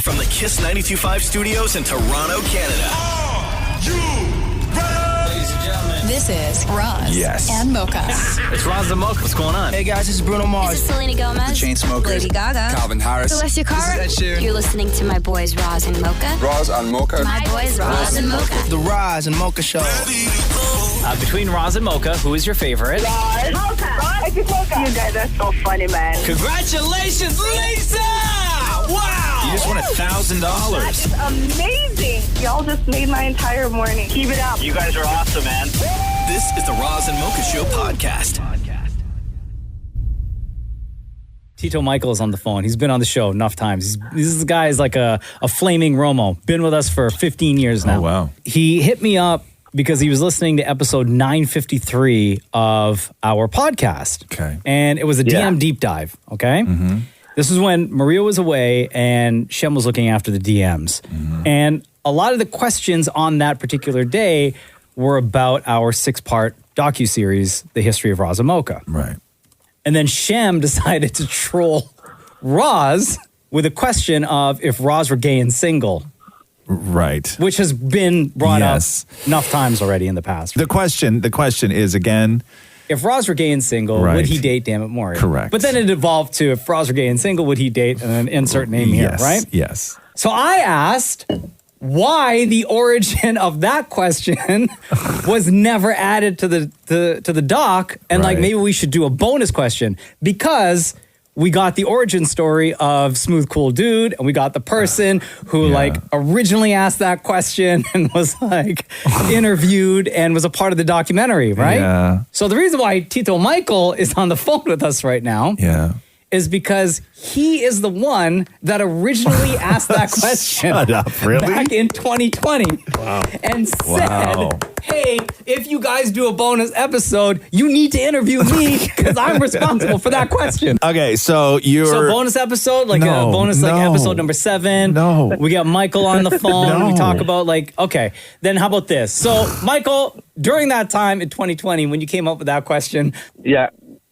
From the Kiss 92.5 studios in Toronto, Canada. Are you ready? Ladies and gentlemen. This is Roz and Mocha. It's Roz and Mocha. What's going on? Hey guys, this is Bruno Mars. This is Selena Gomez. The Chainsmokers. Lady Gaga. Calvin Harris. Alessia Cara. This is Ed Sheeran. You're listening to my boys Roz and Mocha. Roz and Mocha. My boys Roz and Mocha. The Roz and Mocha Show. Between Roz and Mocha, who is your favorite? Mocha. Mocha. You guys are so funny, man. Congratulations, Lisa! Wow! You just won $1,000. That is amazing. Y'all just made my entire morning. Keep it up. You guys are awesome, man. This is the Roz and Mocha Show podcast. Tito Michael is on the phone. He's been on the show enough times. This guy is like a flaming Romo. Been with us for 15 years now. Oh, wow. He hit me up because he was listening to episode 953 of our podcast. Okay. And it was a DM deep dive, okay? Mm-hmm. This is when Maria was away and Shem was looking after the DMs. Mm-hmm. And a lot of the questions on that particular day were about our 6-part docuseries, The History of Roz and Mocha. Right. And then Shem decided to troll Roz with a question of if Roz were gay and single. Right. Which has been brought Yes. up enough times already in the past. The question is, again, If Roz were gay and single, Right. would he date Dammit Maurie? Correct. But then it evolved to if Roz were gay and single, would he date and then insert name here, yes, right? Yes. So I asked why the origin of that question was never added to the doc, and like Right. maybe we should do a bonus question because we got the origin story of Smooth Cool Dude, and we got the person who like originally asked that question and was like interviewed and was a part of the documentary, right? Yeah. So the reason why Tito Michael is on the phone with us right now is because he is the one that originally asked that question Shut up, really? back in 2020 and said, hey, if you guys do a bonus episode, you need to interview me because I'm responsible for that question. Okay, so you're... So bonus episode, like No, a bonus like no. episode number 7. No. We got Michael on the phone. No. We talk about like, okay, then how about this? So Michael, during that time in 2020, when you came up with that question,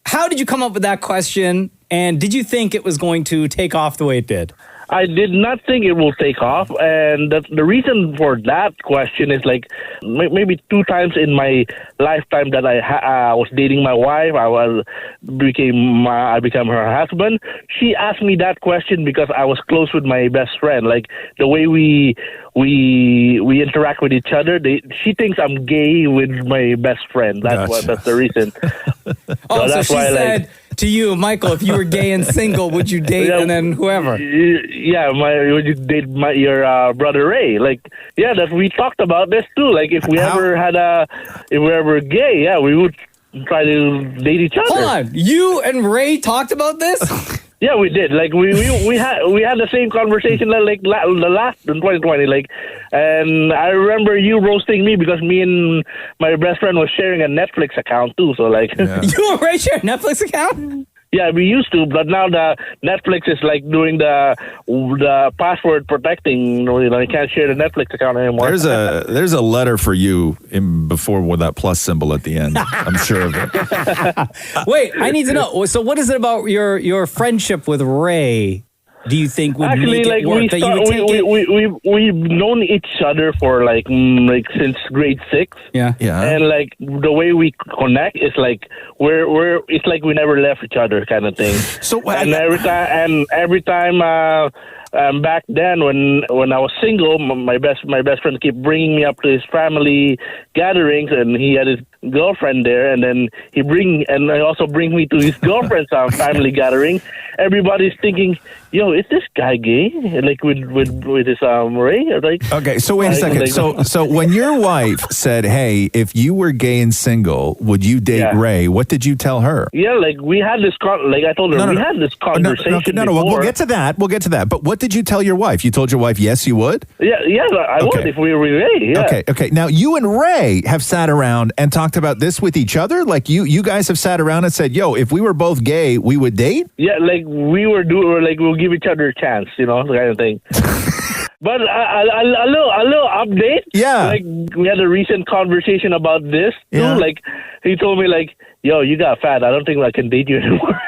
how did you come up with that question? And did you think it was going to take off the way it did? I did not think it will take off, and the reason for that question is like maybe 2 times in my lifetime that I was dating my wife, I became her husband. She asked me that question because I was close with my best friend. Like the way we interact with each other, she thinks I'm gay with my best friend. That's the reason. So she said to you, Michael, if you were gay and single, would you date and then whoever? Yeah, would you date your brother Ray? Like, that we talked about this too. Like, if we ever gay, we would try to date each other. Hold on, you and Ray talked about this? Yeah, we did. Like we had the same conversation like the last in 2020. Like, and I remember you roasting me because me and my best friend was sharing a Netflix account too. So like, you and Ray share a Netflix account? Yeah, we used to, but now the Netflix is like doing the password protecting. You can't share the Netflix account anymore. There's a letter for you before with that plus symbol at the end. I'm sure of it. Wait, I need to know. So what is it about your friendship with Ray do you think would make it work? We've known each other for like since grade 6. Yeah. And like the way we connect is like it's like we never left each other kind of thing. So every time back then when I was single, my best friend kept bringing me up to his family gatherings, and he had his girlfriend there, and then he also bring me to his girlfriend's family gathering. Everybody's thinking, yo, is this guy gay? Like with his Ray? Like, okay, so wait a second. So when your wife said, hey, if you were gay and single, would you date Ray? What did you tell her? Yeah, like we had this I told her we had this conversation. No, we'll get to that. But what did you tell your wife? You told your wife, yes, you would? Yeah, I would if we were gay. Yeah. Okay. Now you and Ray have sat around and talked about this with each other? Like you guys have sat around and said, yo, if we were both gay, we would date? Yeah, like we'll give each other a chance, kind of thing. But a little update. Yeah. Like we had a recent conversation about this too. Yeah. Like he told me like, yo, you got fat. I don't think I can date you anymore.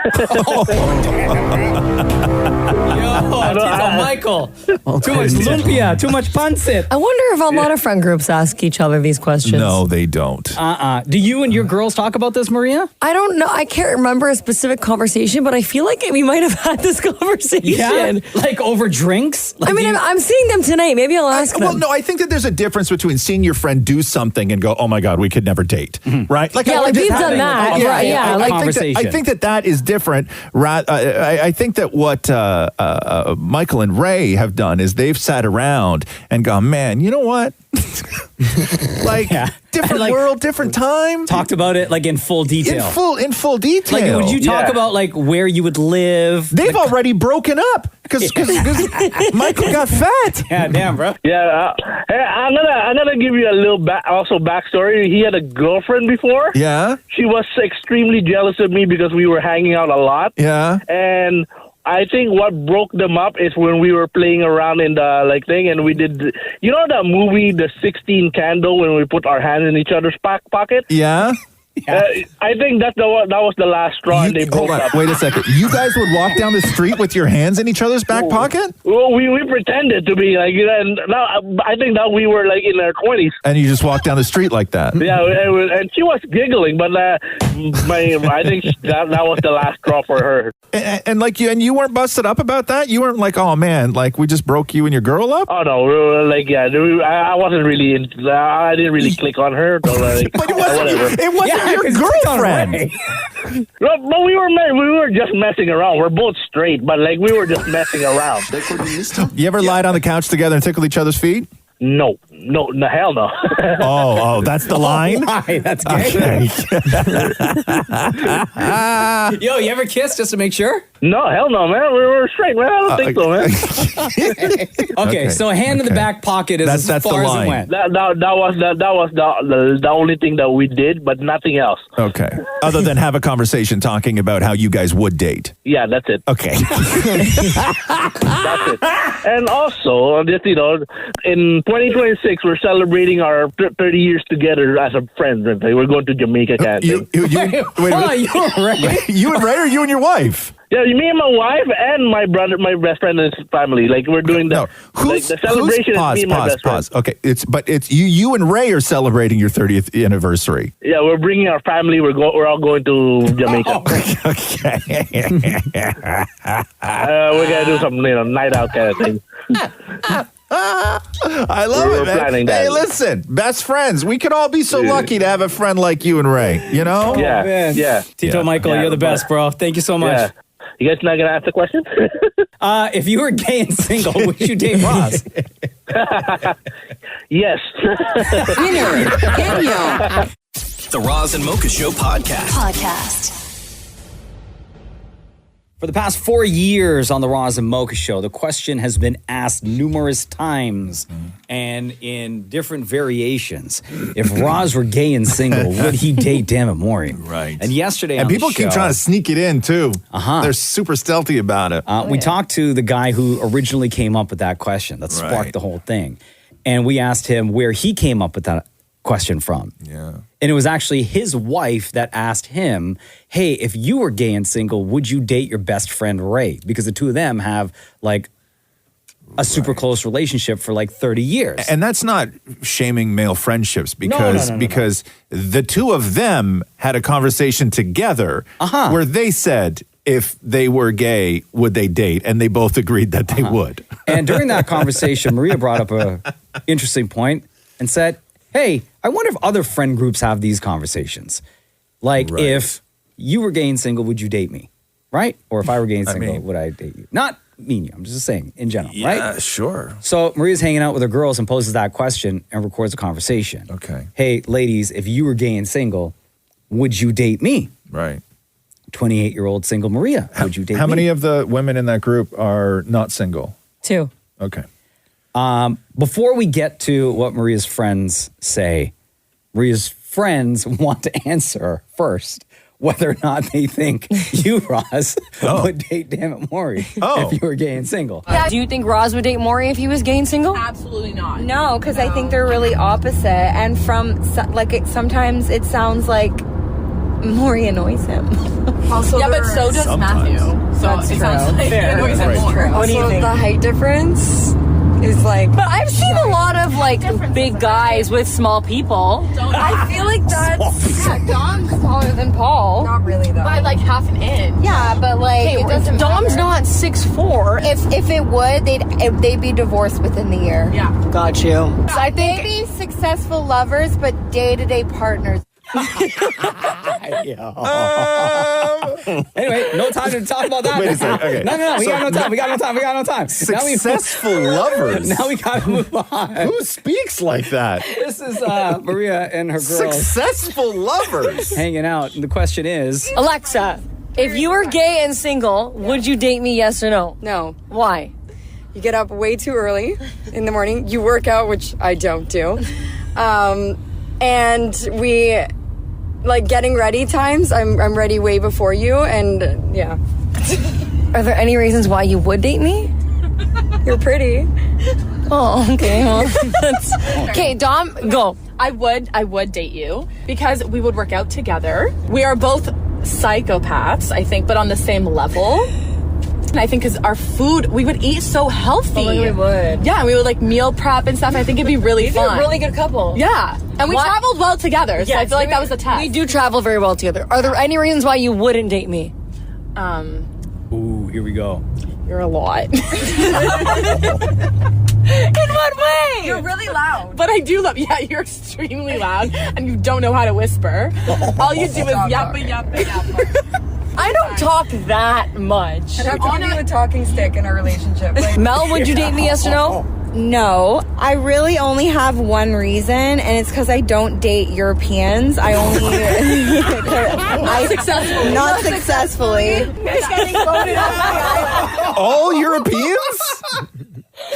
Yo, Tito Michael. Too much lumpia, too much pancit. I wonder if a lot of friend groups ask each other these questions. No, they don't. Do you and your girls talk about this, Maria? I don't know. I can't remember a specific conversation, but I feel like we might have had this conversation. Yeah? Like over drinks? Like I mean, I'm seeing them tonight. Maybe I'll ask them. Well, no, I think that there's a difference between seeing your friend do something and go, oh my God, we could never date. Right? Like we've done that. Right, yeah. I think that is different. I think that what Michael and Ray have done is they've sat around and gone, man, you know what? Different world, different time. Talked about it like in full detail. In full detail. Like, would you talk about like where you would live? They've already broken up because Michael got fat. Yeah, damn, bro. Yeah, I'm gonna give you a little backstory. He had a girlfriend before. Yeah. She was extremely jealous of me because we were hanging out a lot. Yeah. And I think what broke them up is when we were playing around in the thing, and we did, that movie, The 16 Candle, when we put our hands in each other's pocket? Yeah. I think that was the last straw, and they broke up. Wait a second. You guys would walk down the street with your hands in each other's back pocket? Well, we pretended to be and now I think that we were in our 20s. And you just walked down the street like that? Yeah, and she was giggling, but I think that was the last straw for her. And you weren't busted up about that? You weren't like, oh man, we just broke you and your girl up? Oh no, we were I wasn't really I didn't really click on her. So but it wasn't your girlfriend. But we were just messing around. We're both straight, but we were just messing around. You ever lied on the couch together and tickled each other's feet? No, hell no. Oh, that's the line? Why? That's gay. Okay. Yo, you ever kiss just to make sure? No, hell no, man. We were straight, man. I don't think so, man. Okay, so hand in the back pocket is as far as it went. That was the only thing that we did, but nothing else. Okay. Other than have a conversation talking about how you guys would date. Yeah, that's it. Okay. That's it. And also, just in 2026, we're celebrating our 30 years together as a friend. We're going to Jamaica, wait, you and Ray? You and Ray, or you and your wife? Yeah, me and my wife and my brother, my best friend and his family. We're doing the celebration is me and my best friend. Okay, it's you and Ray are celebrating your 30th anniversary. Yeah, we're bringing our family. We're all going to Jamaica. Okay. We're gonna do some night out kind of thing. I love it, man. Hey, listen, best friends. We could all be so lucky to have a friend like you and Ray, Yeah, yeah. Tito Michael, you're the best, bro. Thank you so much. Yeah. You guys not going to ask the question? If you were gay and single, would you date Roz? Yes. Winner, Kenya. The Roz and Mocha Show podcast. For the past 4 years on the Roz and Mocha Show, the question has been asked numerous times and in different variations. If Roz were gay and single, would he date Maurie? Right. And yesterday and on people the show, keep trying to sneak it in, too. They're super stealthy about it. We talked to the guy who originally came up with that question that sparked the whole thing. And we asked him where he came up with that question from. Yeah. And it was actually his wife that asked him, hey, if you were gay and single, would you date your best friend Ray? Because the two of them have a super close relationship for 30 years. And that's not shaming male friendships because the two of them had a conversation together where they said if they were gay, would they date? And they both agreed that they would. And during that conversation, Maria brought up an interesting point and said, hey, I wonder if other friend groups have these conversations. If you were gay and single, would you date me? Right? Or if I were gay and single, would I date you? Not me and you. I'm just saying in general, right? Yeah, sure. So Maria's hanging out with her girls and poses that question and records a conversation. Okay. Hey, ladies, if you were gay and single, would you date me? Right. 28-year-old single Maria, would you date me? How many of the women in that group are not single? 2. Okay. Before we get to what Maria's friends say, Maria's friends want to answer first whether or not they think you, Roz, would date Maurie if you were gay and single. Do you think Roz would date Maurie if he was gay and single? Absolutely not. No, because I think they're really opposite. And from sometimes it sounds like Maurie annoys him. Also, yeah, but so does Matthew. So That's it sounds true. like it annoys him more. What do you think? The height difference is like. But I've seen a lot of like big guys with small people. I feel like that's. Yeah, Dom's taller than Paul. Not really though. By like half an inch. Yeah, but like Hey, it doesn't. Dom's matter. not 6'4". If it would, they'd be divorced within the year. Yeah. Got you. So I think maybe successful lovers, but day-to-day partners. Anyway, no time to talk about that. Wait a second. Okay. No. We got no time. We got no time. Successful lovers. Now we gotta move on. Who speaks like that? This is Maria and her girls Successful lovers. hanging out. And the question is, Alexa, if you were gay and single, would you date me? Yes or no? No. Why? You get up way too early in the morning. You work out, which I don't do. And we, like, getting ready times, I'm ready way before you, and yeah. Are there any reasons why you would date me? You're pretty. Oh, okay. Well, okay, Dom, go. I would date you because we would work out together. We are both psychopaths, I think, but on the same level. And I think because our food, we would eat so healthy. Oh, we would. Yeah, we would like meal prep and stuff. I think it'd be really fun. You're a really good couple. Yeah. And we traveled well together, so I feel like that was the test. We do travel very well together. Are there any reasons why you wouldn't date me? ooh, here we go. You're a lot. In what way? You're really loud. But I do love, yeah, you're extremely loud and you don't know how to whisper. All you do is yappa, yappa, yappa. I don't talk that much. I'd have to give you a talking stick in our relationship. Like, Mel, would you date me? Yes or no? No, I really only have one reason, and it's because I don't date Europeans. I only not successfully. All Europeans?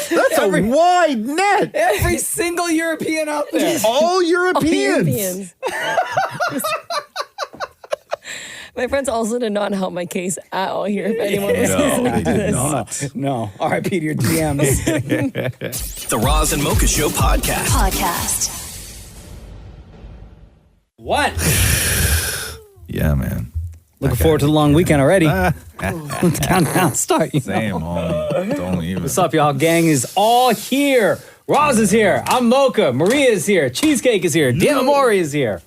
That's a wide net. Every single European out there. All Europeans. My friends also did not help my case at all here. If anyone was listening to this. No. R.I.P. to your DMs. The Roz and Mocha Show podcast. What? Yeah, man. Looking forward to the long weekend already. Let's countdown start. Same, homie. Don't even. What's up, y'all? Gang is all here. Roz is here. I'm Mocha. Maria is here. Cheesecake is here. Dan Maurie is here.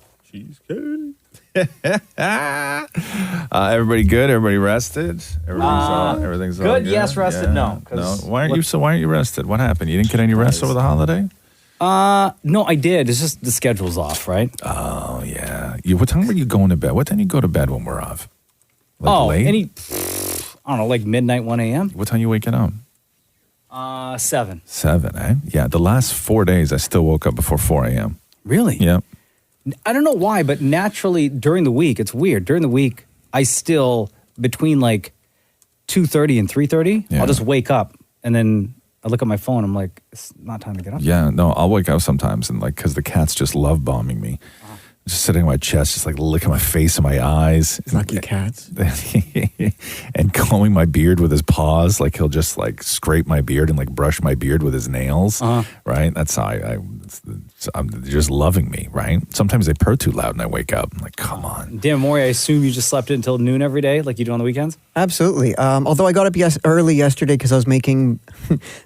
Everybody good? Everybody rested? Everything's all good? Yes, rested. Yeah. No. Why aren't you rested? What happened? You didn't get any rest over the holiday? No, I did. It's just the schedule's off, right? Oh yeah. What time were you going to bed? What time do you go to bed when we're off? Like late? I don't know, like midnight, 1 a.m. What time you waking up? 7. 7, eh? Yeah. The last 4 days, I still woke up before 4 a.m. Really? Yeah. I don't know why, but naturally during the week, it's weird. During the week, I still, between like 2:30 and 3:30, I'll just wake up and then I look at my phone. I'm like, it's not time to get up. Yeah, no, I'll wake up sometimes and like, because the cats just love bombing me. Just sitting on my chest, just like licking my face and my eyes. Lucky cats. And combing my beard with his paws. Like he'll just like scrape my beard and like brush my beard with his nails. Right? That's how I'm just loving me, right? Sometimes they purr too loud and I wake up. I'm like, come on. Dan Maury, I assume you just slept until noon every day like you do on the weekends? Absolutely. Although I got up early yesterday because I was making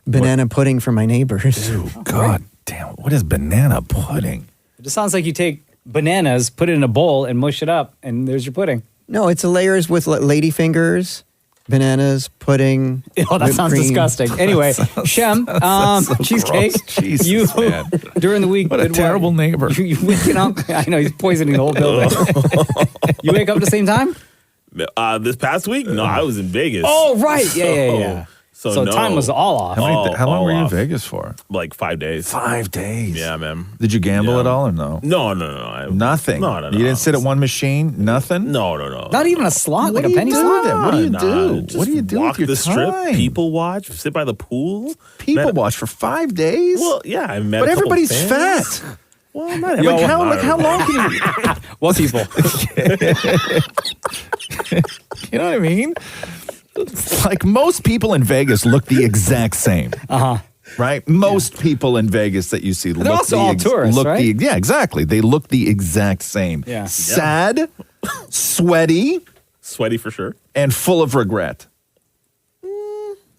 banana pudding for my neighbors. Dude, God damn. What is banana pudding? It just sounds like you take bananas, put it in a bowl, and mush it up, and there's your pudding. No, it's layers with ladyfingers, bananas, pudding. Oh, that sounds disgusting. Anyway, Shem, cheesecake. Jesus, man. During the week. What a terrible neighbor. You waking up. I know, he's poisoning the whole building. You wake up at the same time? This past week? No, I was in Vegas. Oh, right. Yeah. So no. time was all off. How long were you in Vegas for? Like 5 days. 5 days? Yeah, man. Did you gamble at all or no? No. Nothing? No. You didn't sit at one machine? Nothing? No. Not even a slot, What like a penny slot? Then? What do you do? Just What do you do walk with your the strip, time? people watch, sit by the pool. People watch for 5 days? Well, yeah, I met But a couple everybody's fans. fat. Well, not Like everybody. how long can you... What people? You know what I mean? Like most people in Vegas look the exact same. Right? Most people in Vegas that you see look also all tourists, right? Yeah, exactly. They look the exact same. Yeah. Sad, Sweaty. Sweaty for sure. And full of regret.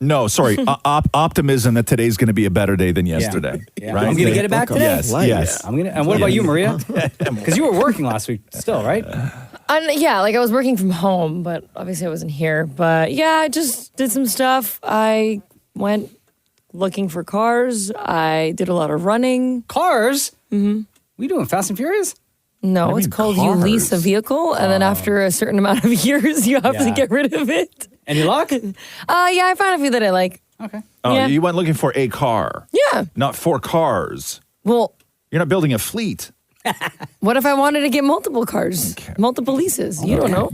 No, sorry. Optimism that today's going to be a better day than yesterday. Yeah. Right? I'm going to get it back today. Yes. I'm gonna. And what about you, Maria? Because you were working last week still, right? Yeah, like I was working from home, but obviously I wasn't here. But yeah, I just did some stuff. I went looking for cars. I did a lot of running. Cars? Mm-hmm. We doing Fast and Furious? No, it's called you lease a vehicle, and then after a certain amount of years, you have to get rid of it. Any luck? Yeah, I found a few that I like. Okay. Oh, Yeah. you went looking for a car. Yeah. Not 4 cars. Well, you're not building a fleet. What if I wanted to get multiple cars, multiple leases? You don't know.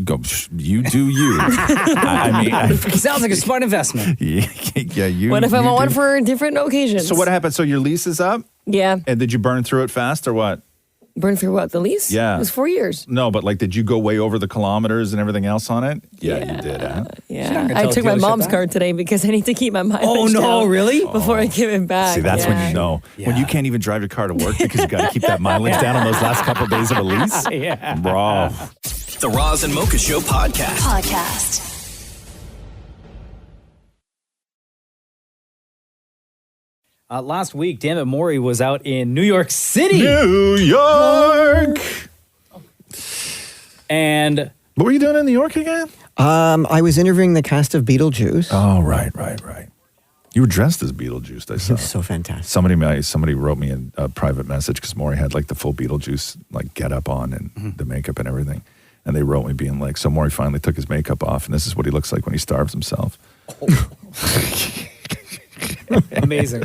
You do you. I mean, sounds like a smart investment. Yeah, you. What if I you want one do. for different occasions? So what happened? So your lease is up? Yeah. And did you burn through it fast or what? Burn through what? The lease? Yeah. It was 4 years. No, but like, did you go way over the kilometers and everything else on it? Yeah, you did, huh? Yeah. I took my mom's card today because I need to keep my mileage Oh, no, down really? Before I give it back. See, that's when you know. When you can't even drive your car to work because you got to keep that mileage down on those last couple of days of a lease. Yeah. Bro. The Roz and Mocha Show podcast. Last week, damn it, Maurie was out in New York City. New York. And what were you doing in New York again? I was interviewing the cast of BeetleJuice. Oh, right. You were dressed as BeetleJuice, I saw. So fantastic. Somebody wrote me a private message because Maurie had like the full BeetleJuice like get up on and the makeup and everything. And they wrote me being like, so Maurie finally took his makeup off and this is what he looks like when he starves himself. Amazing.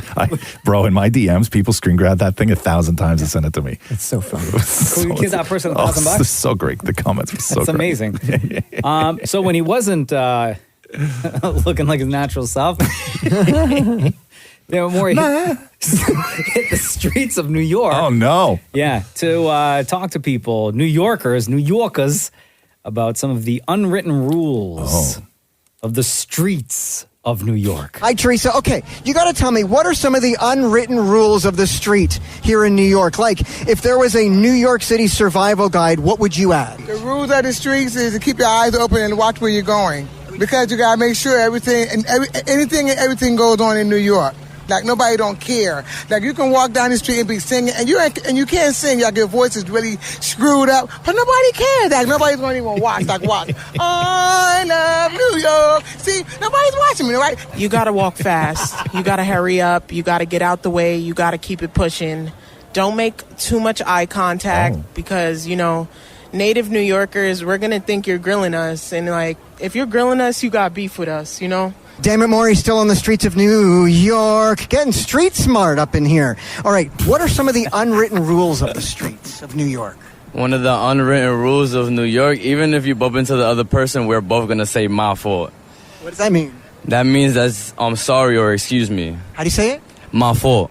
Bro, in my DMs, people screen grab that thing 1,000 times and send it to me. It's so funny. Can we give that person $1,000? This is so great. The comments were so That's great. amazing. So when he wasn't looking like his natural self, Maurie hit the streets of New York. Oh, no. Yeah, to talk to people, New Yorkers, about some of the unwritten rules of the streets of New York. Hi, Teresa. Okay, you got to tell me, what are some of the unwritten rules of the street here in New York? Like, if there was a New York City survival guide, what would you add? The rules of the streets is to keep your eyes open and watch where you're going. Because you got to make sure everything goes on in New York. Like, nobody don't care. Like, you can walk down the street and be singing, and you can't sing. Like, your voice is really screwed up. But nobody cares. Like, nobody's going to even watch. Like, watch. I love New York. See, nobody's watching me, right? You got to walk fast. You got to hurry up. You got to get out the way. You got to keep it pushing. Don't make too much eye contact because, native New Yorkers, we're going to think you're grilling us. And, like, if you're grilling us, you got beef with us, Damn it, Maurie, still on the streets of New York. Getting street smart up in here. All right, what are some of the unwritten rules of the streets of New York? One of the unwritten rules of New York, even if you bump into the other person, we're both going to say my fault. What does that mean? That means that's I'm sorry or excuse me. How do you say it? My fault.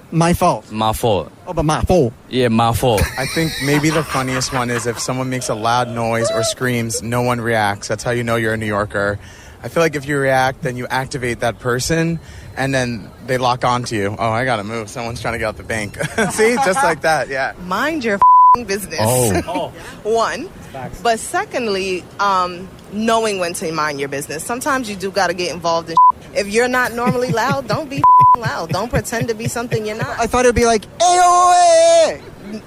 My fault. My fault. Oh, but my fault. Yeah, my fault. I think maybe the funniest one is if someone makes a loud noise or screams, no one reacts. That's how you know you're a New Yorker. I feel like if you react, then you activate that person, and then they lock onto you. Oh, I gotta move. Someone's trying to get out the bank. See? Just like that, yeah. Mind your business. Oh. One. But secondly, knowing when to mind your business. Sometimes you do gotta get involved in If you're not normally loud, don't be loud. Don't pretend to be something you're not. I thought it would be like, AOA!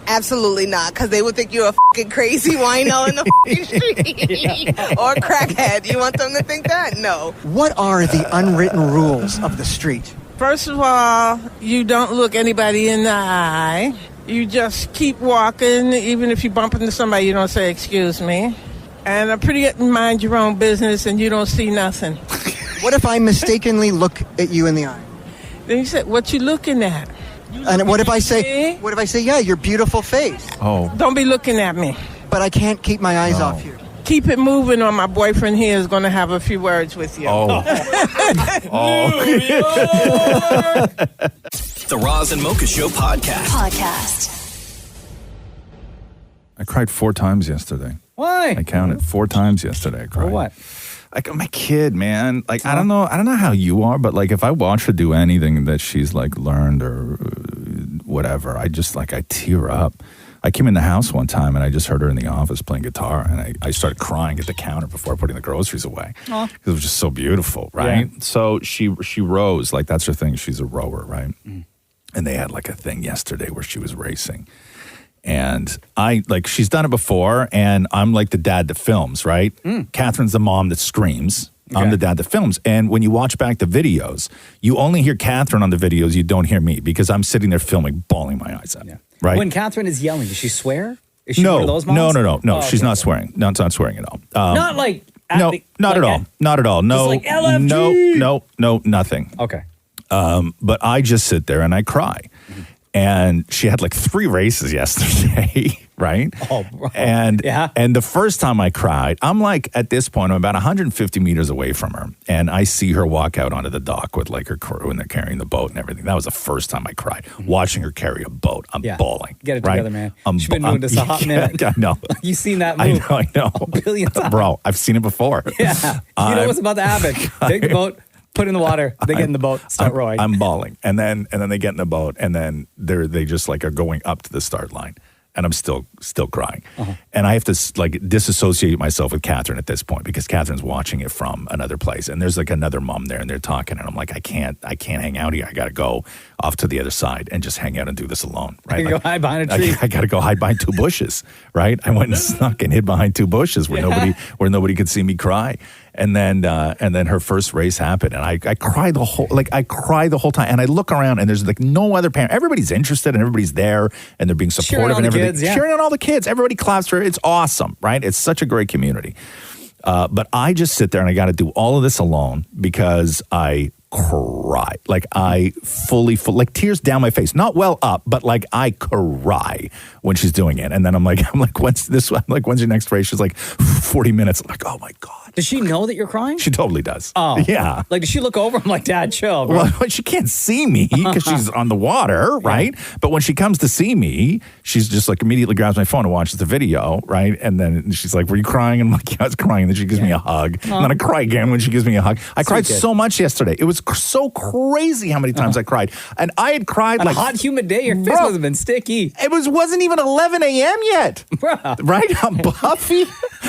Absolutely not, because they would think you're a fucking crazy wino in the fucking street. Or a crackhead. You want them to think that? No. What are the unwritten rules of the street? First of all, you don't look anybody in the eye. You just keep walking. Even if you bump into somebody, you don't say, excuse me. And pretty mind your own business and you don't see nothing. What if I mistakenly look at you in the eye? Then you say, what you looking at? And what if I say, yeah, your beautiful face? Oh. Don't be looking at me. But I can't keep my eyes off you. Keep it moving, or my boyfriend here is going to have a few words with you. The Roz and Mocha Show podcast. I cried 4 times yesterday. Why? I counted 4 times yesterday. I cried. For what? Like my kid, man. Like I don't know how you are, but like if I watch her do anything that she's like learned or whatever, I just like I tear up. I came in the house one time and I just heard her in the office playing guitar, and I started crying at the counter before putting the groceries away. It was just so beautiful, right? Yeah. So she rows, like that's her thing. She's a rower, right? And they had like a thing yesterday where she was racing. And she's done it before, and I'm like the dad that films, right? Catherine's the mom that screams. I'm the dad that films. And when you watch back the videos, you only hear Catherine on the videos, you don't hear me, because I'm sitting there filming, bawling my eyes out. Right? When Catherine is yelling, does she swear? Is she one of those moms? No. Oh, She's okay. not swearing. No, it's not swearing at all. Not like... No, not at all. Not at all. No, Just like LFG. no, nothing. Okay. But I just sit there and I cry. And she had like 3 races yesterday, right? Oh, bro. And the first time I cried, I'm like, at this point, I'm about 150 meters away from her. And I see her walk out onto the dock with like her crew, and they're carrying the boat and everything. That was the first time I cried. Watching her carry a boat, I'm bawling. Get it right? together, man. She's been doing this a hot minute. I know. You've seen that move. I know. A billion times. Bro, I've seen it before. Yeah. You know what's about to happen. Take the boat, put it in the water, they get in the boat, start rowing. I'm bawling. And then they get in the boat, and then they just like are going up to the start line. And I'm still crying. And I have to like disassociate myself with Catherine at this point, because Catherine's watching it from another place. And there's like another mom there, and they're talking, and I'm like, I can't hang out here. I got to go off to the other side and just hang out and do this alone. Right? Go hide behind a tree. I got to go hide behind 2 bushes. Right? I went and snuck and hid behind 2 bushes where nobody could see me cry. And then her first race happened, and I cried the whole time. And I look around, and there's like no other parent. Everybody's interested, and everybody's there, and they're being supportive and everything. Cheering on all the kids. Everybody claps for her. It's awesome, right? It's such a great community. But I just sit there, and I got to do all of this alone because I cry. Like I fully like tears down my face, not well up, but like I cry when she's doing it. And then I'm like, when's your next race? She's like 40 minutes. I'm like, oh my God. Does she know that you're crying? She totally does. Oh. Yeah. Like, does she look over? I'm like, Dad, chill, bro. Well, she can't see me because she's on the water, right? But when she comes to see me, she's just like immediately grabs my phone and watches the video, right? And then she's like, were you crying? And I'm like, yeah, I was crying. And then she gives me a hug. And then I cry again when she gives me a hug. I cried so much yesterday. It was so crazy how many times I cried. And I had cried on like... a hot, humid day, your face must have been sticky. It wasn't even 11 a.m. yet. Right? I'm puffy.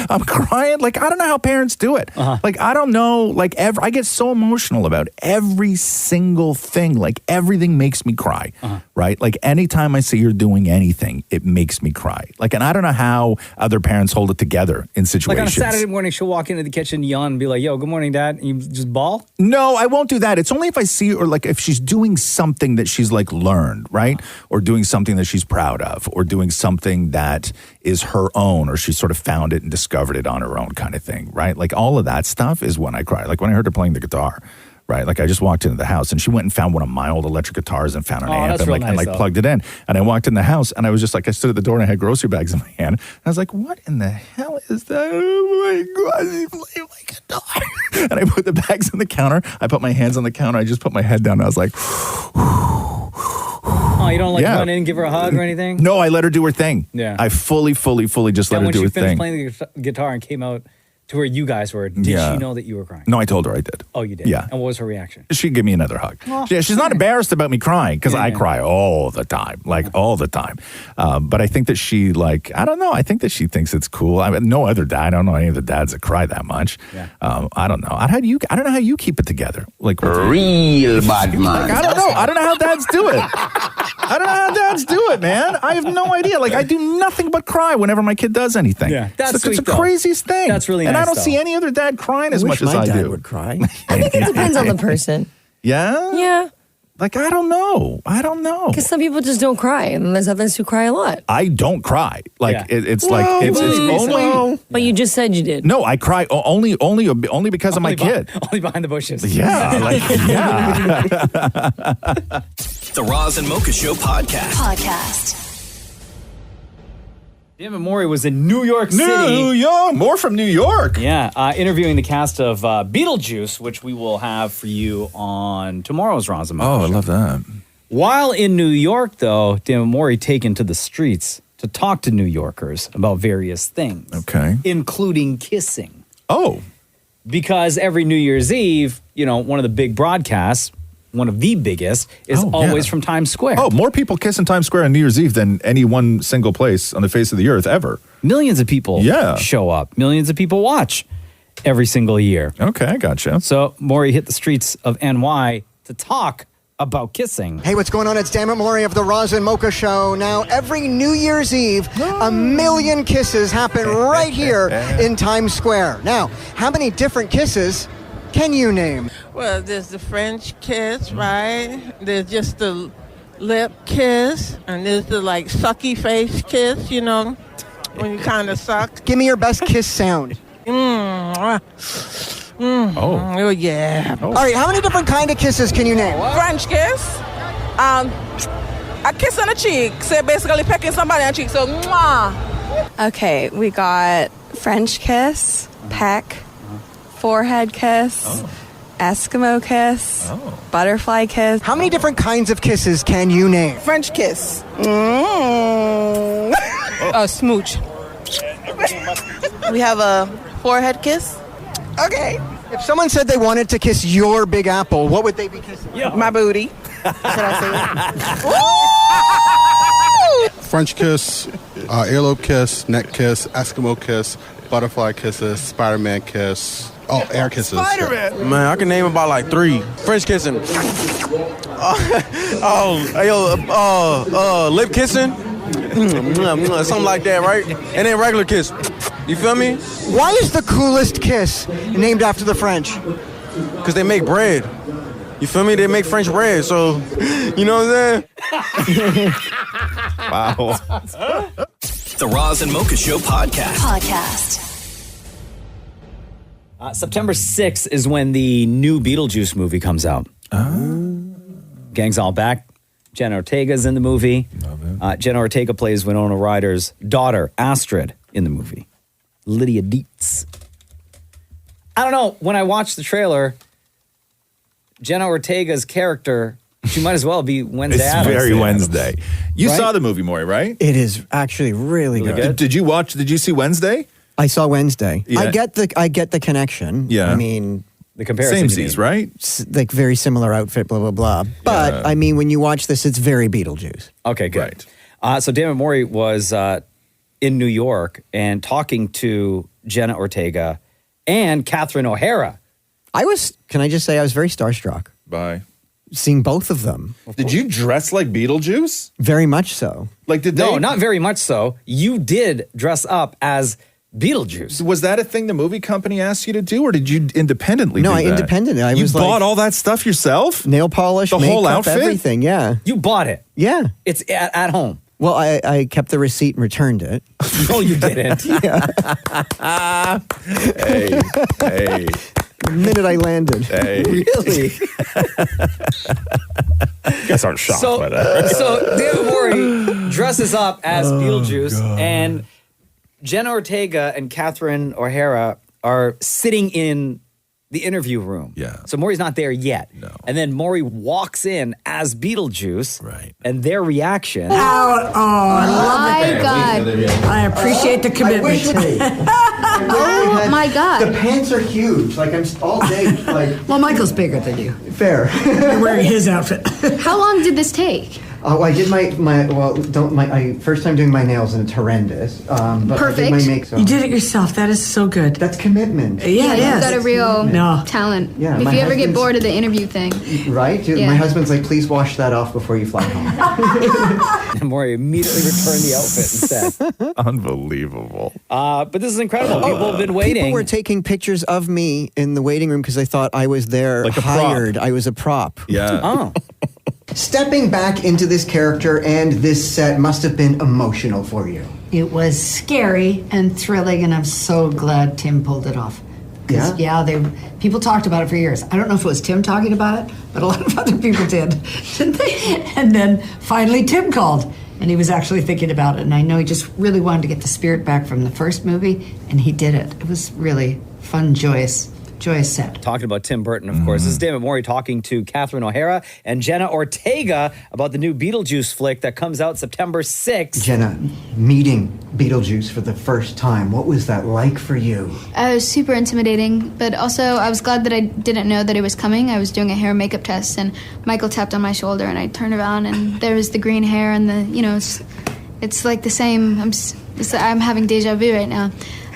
I'm crying. Like, I don't know how parents do it. Like, I don't know. Like, I get so emotional about every single thing. Like, everything makes me cry. Right? Like, anytime I see her doing anything, it makes me cry. Like, and I don't know how other parents hold it together in situations. Like, on a Saturday morning, she'll walk into the kitchen, yawn, and be like, yo, good morning, Dad. And you just bawl? No, I won't do that. It's only if I see her, like, if she's doing something that she's, like, learned, right? Or doing something that she's proud of, or doing something that is her own, or she sort of found it and discovered it on her own kind of thing, right? Like, all of that stuff is when I cry. Like, when I heard her playing the guitar, right? Like, I just walked into the house, and she went and found one of my old electric guitars and found an amp and plugged it in. And I walked in the house, and I was just like, I stood at the door, and I had grocery bags in my hand. And I was like, what in the hell is that? Oh my God, he's playing my guitar. And I put the bags on the counter. I put my hands on the counter. I just put my head down, and I was like, oh, you don't like run in and give her a hug or anything? No, I let her do her thing. Yeah. I fully just let her do her thing. When she finished playing the guitar and came out to where you guys were, did she know that you were crying? No, I told her I did. Oh, you did? Yeah. And what was her reaction? She'd give me another hug. Oh, yeah, she's not embarrassed about me crying because I cry all the time, all the time. But I think that she, like, I don't know. I think that she thinks it's cool. I mean, no other dad. I don't know any of the dads that cry that much. Yeah. I don't know. I don't know how you keep it together. Like real bad man. Like, I don't know. I don't know how dads do it. I don't know how dads do it, man. I have no idea. Like, I do nothing but cry whenever my kid does anything. Yeah, that's it's sweet, the though. craziest thing. That's really and nice, I don't though. see any other dad crying as much as I do. My dad would cry. I think it depends on the person. Yeah? Yeah. Like, I don't know. Because some people just don't cry, and there's others who cry a lot. I don't cry. Like, it's like, it's only... But you just said you did. No, I cry only because of my kid. Only behind the bushes. Yeah, like, yeah. The Roz and Mocha Show podcast. Jenna Maurie was in New York City. New York. More from New York. Yeah, interviewing the cast of BeetleJuice, which we will have for you on tomorrow's Roz and Mocha Oh, I love that. While in New York, though, Jenna Maurie taken to the streets to talk to New Yorkers about various things. Okay. Including kissing. Oh. Because every New Year's Eve, one of the big broadcasts, one of the biggest, is always from Times Square. Oh, more people kiss in Times Square on New Year's Eve than any one single place on the face of the earth ever. Millions of people show up. Millions of people watch every single year. Okay, I gotcha. So Maurie hit the streets of NY to talk about kissing. Hey, what's going on? It's Dammit Maurie of the Roz and Mocha Show. Now, every New Year's Eve, 1 million kisses happen right here in Times Square. Now, how many different kisses can you name? Well, there's the French kiss, right? There's just the lip kiss, and there's the like sucky face kiss, you know, when you kind of suck. Give me your best kiss sound. Oh yeah. All right, how many different kind of kisses can you name? French kiss, a kiss on the cheek, so basically pecking somebody on the cheek, so mwah. Okay, we got French kiss, peck, forehead kiss, Eskimo kiss, butterfly kiss. How many different kinds of kisses can you name? French kiss. Smooch. We have a forehead kiss. Okay. If someone said they wanted to kiss your Big Apple, what would they be kissing? My booty. Should I say it? French kiss, earlobe kiss, neck kiss, Eskimo kiss, butterfly kisses, Spider-Man kiss. Oh, air kisses. Spider-Man. Man, I can name about like 3. French kissing. Lip kissing. Something like that, right? And then regular kiss. You feel me? Why is the coolest kiss named after the French? Because they make bread. You feel me? They make French bread, so you know what I'm saying? Wow. The Roz and Mocha Show podcast. September 6th is when the new BeetleJuice movie comes out. Gang's all back. Jenna Ortega's in the movie. Jenna Ortega plays Winona Ryder's daughter, Astrid, in the movie. Lydia Dietz. I don't know. When I watched the trailer, Jenna Ortega's character, she might as well be Wednesday It's Addams. very Wednesday. You Right? saw the movie, Maury, right? It is actually really good. Did you see Wednesday? I saw Wednesday. Yeah. I get the connection. Yeah. I mean, the comparison. Samesies, right? Like very similar outfit, blah, blah, blah. But I mean, when you watch this, it's very Beetlejuice. Okay, good. So Dammit Maury was in New York and talking to Jenna Ortega and Catherine O'Hara. Can I just say, I was very starstruck. By seeing both of them. Did you dress like Beetlejuice? Very much so. Like, did No, not very much so. You did dress up as Beetlejuice. Was that a thing the movie company asked you to do, or did you independently do that? I independently. You bought all that stuff yourself? Nail polish, the whole makeup, outfit? everything, yeah. You bought it? Yeah. It's at home. Well, I kept the receipt and returned it. No, you didn't. Yeah. Hey. The minute I landed. Hey. Really? You guys aren't shocked by that. So Dammit Maury dresses up as Beetlejuice, and Jenna Ortega and Catherine O'Hara are sitting in the interview room. Yeah. So Maury's not there yet. No. And then Maury walks in as Beetlejuice. Right. And their reaction. My God. I appreciate the commitment. Oh my God. The pants are huge. Like, I'm all day. Like, Well, Michael's bigger than you. fair. You're wearing his outfit. How long did this take? Oh, I did my first time doing my nails, and it's horrendous. But I did Perfect. my makeup. You did it yourself. That is so good. That's commitment. Yeah, it you've is. got a real No. talent. Yeah, if my you ever get husband's- bored of the interview thing. Right? Yeah. My husband's like, please wash that off before you fly home. And Maury immediately returned the outfit and said, Unbelievable. but this is incredible. People have been waiting. People were taking pictures of me in the waiting room because they thought I was there Like a prop. hired. I was a prop. Yeah. Oh. Stepping back into this character and this set must have been emotional for you. It was scary and thrilling, and I'm so glad Tim pulled it off. 'Cause, people talked about it for years. I don't know if it was Tim talking about it, but a lot of other people did, didn't they? And then finally Tim called, and he was actually thinking about it. And I know he just really wanted to get the spirit back from the first movie, and he did it. It was really fun, joyous. Joyous said. Talking about Tim Burton, of course. This is David Maurie talking to Catherine O'Hara and Jenna Ortega about the new BeetleJuice flick that comes out September 6th. Jenna, meeting BeetleJuice for the first time, what was that like for you? It was super intimidating, but also I was glad that I didn't know that it was coming. I was doing a hair and makeup test, and Michael tapped on my shoulder, and I turned around, and there was the green hair, and it's like the same. I'm having deja vu right now.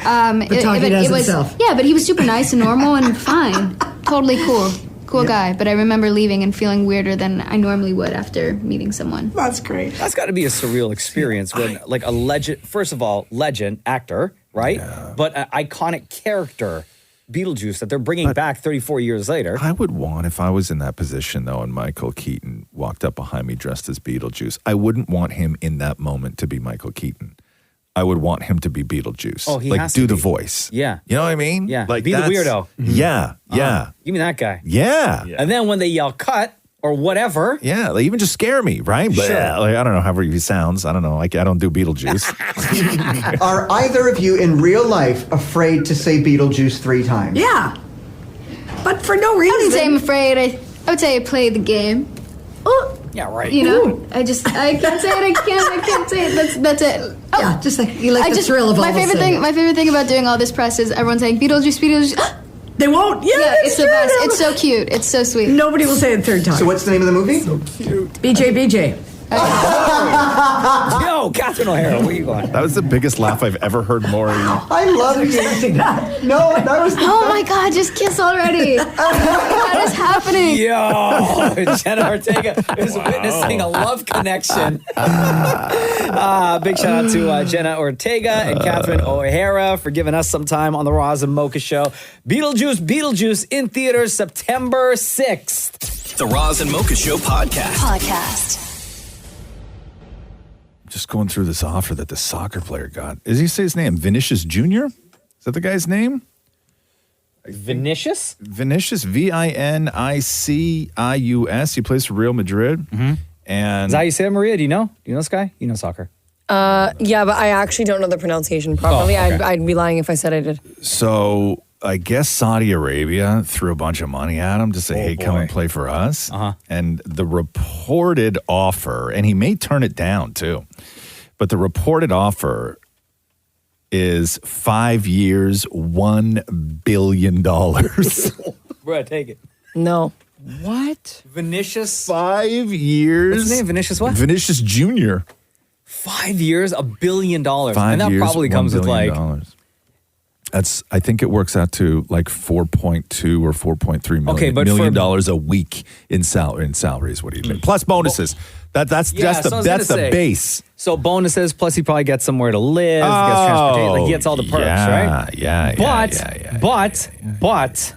But talking as himself. Yeah, but he was super nice and normal and fine. Totally cool guy. But I remember leaving and feeling weirder than I normally would after meeting someone. That's great. That's got to be a surreal experience when, like, a legend, first of all, legend, actor, right? But an iconic character, BeetleJuice, that they're bringing back 34 years later. I would want, if I was in that position, though, and Michael Keaton walked up behind me dressed as BeetleJuice, I wouldn't want him in that moment to be Michael Keaton. I would want him to be BeetleJuice. Oh, he like has do to the be. voice. Yeah. You know what I mean? Yeah. Like be the that's- weirdo. Yeah. Yeah. Give me that guy. Yeah. And then when they yell cut or whatever. Yeah. Like even just scare me, right? But Sure. like, I don't know however he sounds. I don't know. Like I don't do BeetleJuice. Are either of you in real life afraid to say Beetlejuice 3 times? Yeah. But for no reason. I wouldn't say I'm afraid. I would say I play the game. Oh. Yeah, right. You know, I can't say it. I can't say it. That's it. Oh. Yeah, just like you like the thrill of all my the favorite singing. thing. My favorite thing about doing all this press is everyone saying BeetleJuice, BeetleJuice. They won't. Yeah, it's the best. It's so cute. It's so sweet. Nobody will say it 3rd time. So what's the name of the movie? So cute. BJ. Yo, Catherine O'Hara, where you going? That was the biggest laugh I've ever heard, Maury. I love it. No, that was. Oh my God! Just kiss already. What is happening? Yo, Jenna Ortega is witnessing a love connection. Big shout out to Jenna Ortega and Catherine O'Hara for giving us some time on the Roz and Mocha Show. BeetleJuice in theaters September 6th. The Roz and Mocha Show podcast. Just going through this offer that the soccer player got. Does he say his name? Vinicius Jr.? Is that the guy's name? Vinicius? Vinicius, Vinicius. He plays for Real Madrid. Mm-hmm. And is that how you say it, Maria? Do you know? Do you know this guy? You know soccer. Yeah, but I actually don't know the pronunciation properly. Oh, okay. I'd be lying if I said I did. So I guess Saudi Arabia threw a bunch of money at him to say, hey, come and play for us. And the reported offer, and he may turn it down too, but the reported offer is 5 years, $1 billion. Bro, take it. No. What? Vinicius? 5 years. What's his name? Vinicius what? Vinicius Jr. 5 years, $1 billion. 5 and that years, probably comes $1 with like billion. I think it works out to like 4.2 or 4.3 million dollars a week in salaries. What do you think? Plus bonuses. That's the base. So bonuses, plus he probably gets somewhere to live, gets transportation, like he gets all the perks, right? But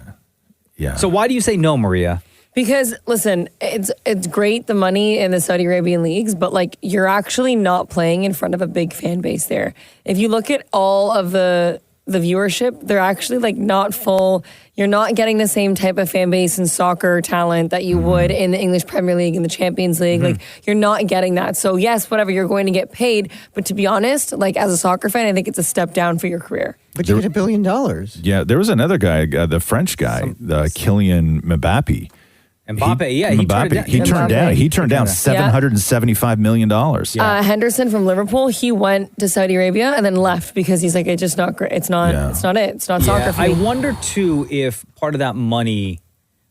so why do you say no, Maria? Because listen, it's great the money in the Saudi Arabian leagues, but like you're actually not playing in front of a big fan base there. If you look at all of the viewership, they're actually like not full. You're not getting the same type of fan base and soccer talent that you would in the English Premier League and the Champions League. Like you're not getting that. So yes, whatever, you're going to get paid. But to be honest, like as a soccer fan, I think it's a step down for your career. But you get $1 billion. Yeah, there was another guy, the French guy, Kylian Mbappe. Mbappe, he turned down $775 million. Henderson from Liverpool, he went to Saudi Arabia and then left because he's like, it's just not great. It's not it. It's not soccer for me. I wonder too if part of that money,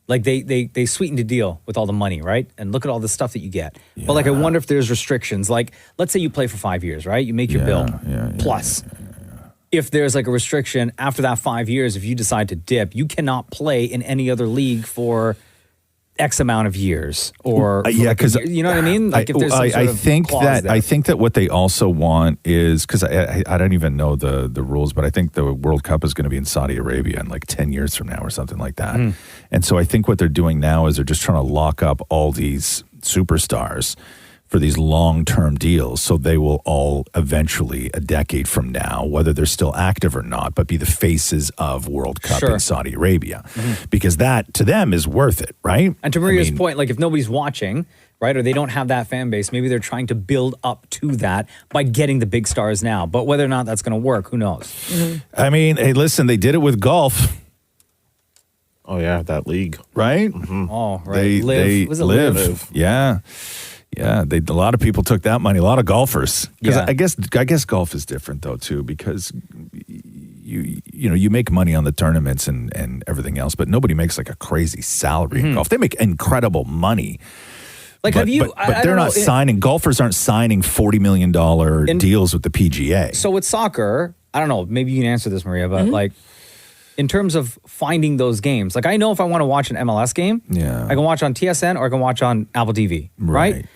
like they sweetened the deal with all the money, right? And look at all the stuff that you get. But like, I wonder if there's restrictions. Like, let's say you play for 5 years, right? You make your bill plus. If there's like a restriction after that 5 years, if you decide to dip, you cannot play in any other league for X amount of years, or because you know what I mean. Like if there's some sort I of think clause there. I think that what they also want is because I don't even know the rules, but I think the World Cup is going to be in Saudi Arabia in like 10 years from now or something like that. And so I think what they're doing now is they're just trying to lock up all these superstars for these long-term deals, so they will all eventually, a decade from now, whether they're still active or not, but be the faces of World Cup in Saudi Arabia. Because that, to them, is worth it, right? And to Maria's point, like if nobody's watching, right, or they don't have that fan base, maybe they're trying to build up to that by getting the big stars now. But whether or not that's going to work, who knows? I mean, hey, listen, they did it with golf. Oh yeah, that league, right? Oh, right. They Live. Was it live. Live? Yeah. Yeah, a lot of people took that money. A lot of golfers. Because Yeah. I guess golf is different though too, because you make money on the tournaments and everything else, but nobody makes like a crazy salary in golf. They make incredible money. Like, but, have you? But they're not signing. Golfers aren't signing $40 million deals with the PGA. So with soccer, I don't know. Maybe you can answer this, Maria. But like, in terms of finding those games, like I know if I want to watch an MLS game, I can watch on TSN or I can watch on Apple TV. Right.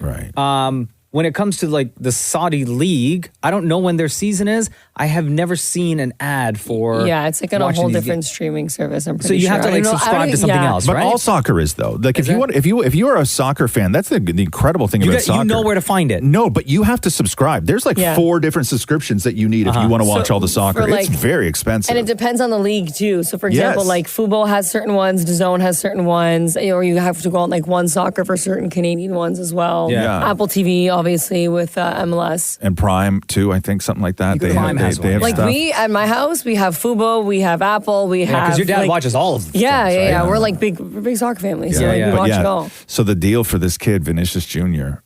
When it comes to like the Saudi League, I don't know when their season is. I have never seen an ad for. Yeah, it's like on a watching whole these different games. streaming service. I'm So pretty you sure. have to like subscribe to something else, But right? all soccer is though. Like if you're a soccer fan, that's the incredible thing about soccer. You know where to find it. No, but you have to subscribe. There's like 4 different subscriptions that you need if you want to watch all the soccer. for, like- It's very expensive. And it depends on the league too. So for example, Yes. like Fubo has certain ones, DAZN has certain ones, or you have to go on like One Soccer for certain Canadian ones as well. Yeah. Apple TV obviously with MLS. And Prime too, I think something like that. Prime has one. have Like stuff. we at my house, we have Fubo, we have Apple, we have. because your dad like- watches all of them. Yeah. We're like we're big soccer families. So like, we But watch it all. So the deal for this kid, Vinicius Jr.,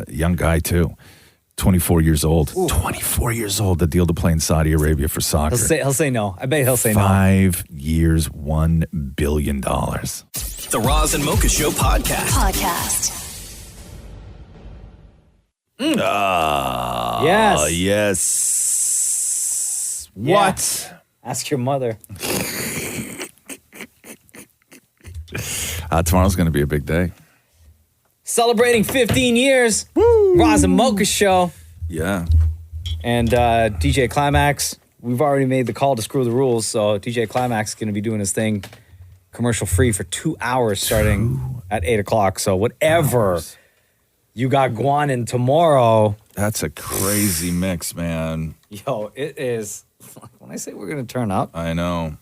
young guy too, 24 years old. 24 years old. The deal to play in Saudi Arabia for soccer. He'll say no. I bet he'll say no. 5 years, $1 billion. The Roz and Mocha Show podcast. Yes. Yes. Yeah. What? Ask your mother. Tomorrow's going to be a big day. Celebrating 15 years. Woo! Roz and Mocha Show. Yeah. And DJ Climax, we've already made the call to screw the rules. So DJ Climax is going to be doing his thing commercial free for 2 hours starting at 8 o'clock. So whatever you got going in tomorrow. That's a crazy mix, man. Yo, it is. When I say we're going to turn up, I know.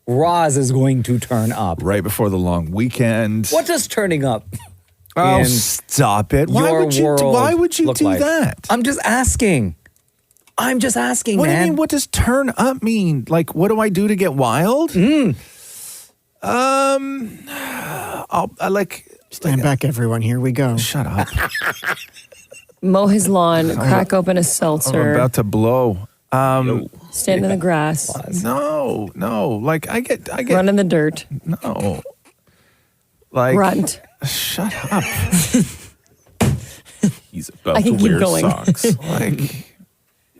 Roz is going to turn up. Right before the long weekend. What does turning up? Oh, in stop it. Why your would you world do look like? that? I'm just asking. What man. do you mean? What does turn up mean? Like, what do I do to get wild? I'll Stand back, everyone. Here we go. Shut up. Mow his lawn, crack open a seltzer. I'm about to blow. Stand in the grass. No. Like I get Run in the dirt. No. Like Grunt. Shut up. He's about I to can keep wear going. socks. Like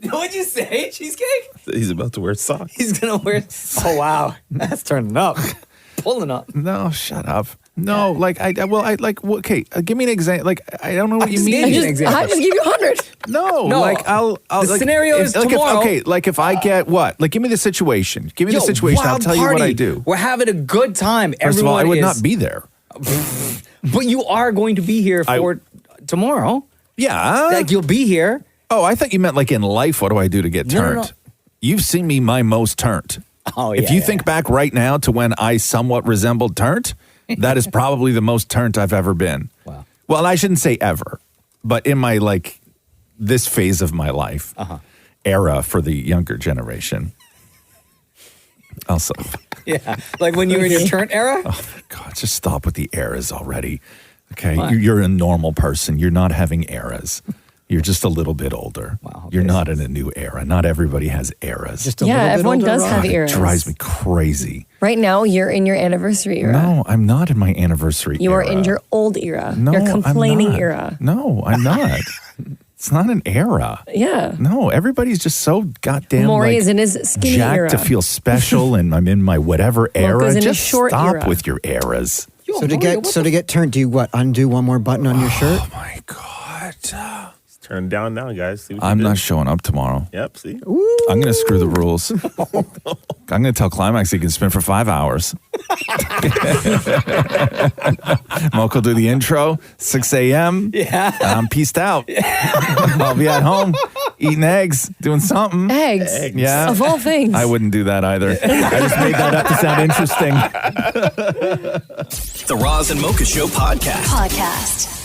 What'd you say? Cheesecake? He's about to wear socks. He's going to wear. Oh, wow. That's turning up. Pulling up. No, shut up. No, like okay, give me an example. Like I don't know what you mean. I just give you 100. No, like I'll the like, scenario is like tomorrow. if I get what? Like give me the situation. Give me the situation. I'll wild tell you what I party. do. We're having a good time. First of all, I Everyone would is- not be there. But you are going to be here for tomorrow. Yeah. Like you'll be here. Oh, I thought you meant like in life. What do I do to get No, no, turned? no. You've seen me my most turned. Oh, If you think back right now to when I somewhat resembled turned, that is probably the most turned I've ever been. Wow. Well, I shouldn't say ever, but in my this phase of my life, era for the younger generation. Also, Yeah. Like when you were in your turn era? oh my God, just stop with the eras already. Okay, Why? you're a normal person. You're not having eras. You're just a little bit older. Wow, You're not in a new era. Not everybody has eras. Just a Yeah, little bit everyone older, does Rob. have It eras. drives me crazy. Right now, you're in your anniversary era. No, I'm not in my anniversary You are era. in your old era. No, your I'm complaining not. era. No, I'm not. It's not an era. Yeah. No, everybody's just so goddamn Maurie is in his skinny jacked era. to feel special, and I'm in my whatever era. Mocha's in his Just short stop era. with your eras. So to get turned, do you what? Undo one more button on your shirt? Oh my God. Turn it down now, guys. See what you I'm did. not showing up tomorrow. Yep, see? I'm going to screw the rules. I'm going to tell Climax he can spin for 5 hours. Mocha will do the intro, 6 a.m. Yeah. I'm peaced out. I'll be at home eating eggs, doing something. Eggs. Yeah. Of all things. I wouldn't do that either. I just made that up to sound interesting. The Roz and Mocha Show podcast.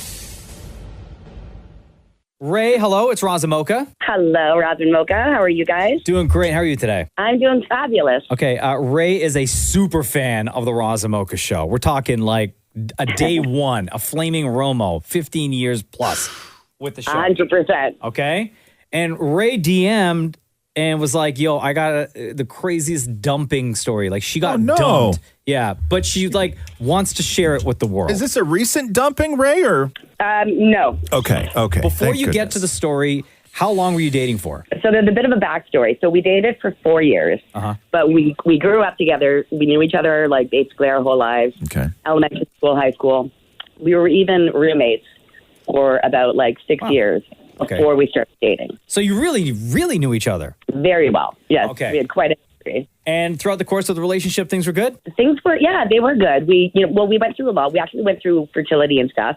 Ray, hello. It's Roz and Mocha. Hello, Roz and Mocha. How are you guys? Doing great. How are you today? I'm doing fabulous. Okay, Ray is a super fan of the Roz and Mocha show. We're talking like a day one, a flaming Romo, 15 years plus with the show. 100%. Okay? And Ray DM'd and was like, yo, I got the craziest dumping story. Like, she got dumped. Yeah, but she, like, wants to share it with the world. Is this a recent dumping, Ray, or? No. Okay. Before Thank you get to the story, how long were you dating for? So there's a bit of a backstory. So we dated for 4 years, but we grew up together. We knew each other, like, basically our whole lives. Okay. Elementary school, high school. We were even roommates for about, like, 6 years before we started dating. So you really, really knew each other? Very well, yes. Okay. We had quite a history. And throughout the course of the relationship, things were good? Things were, they were good. We went through a lot. We actually went through fertility and stuff,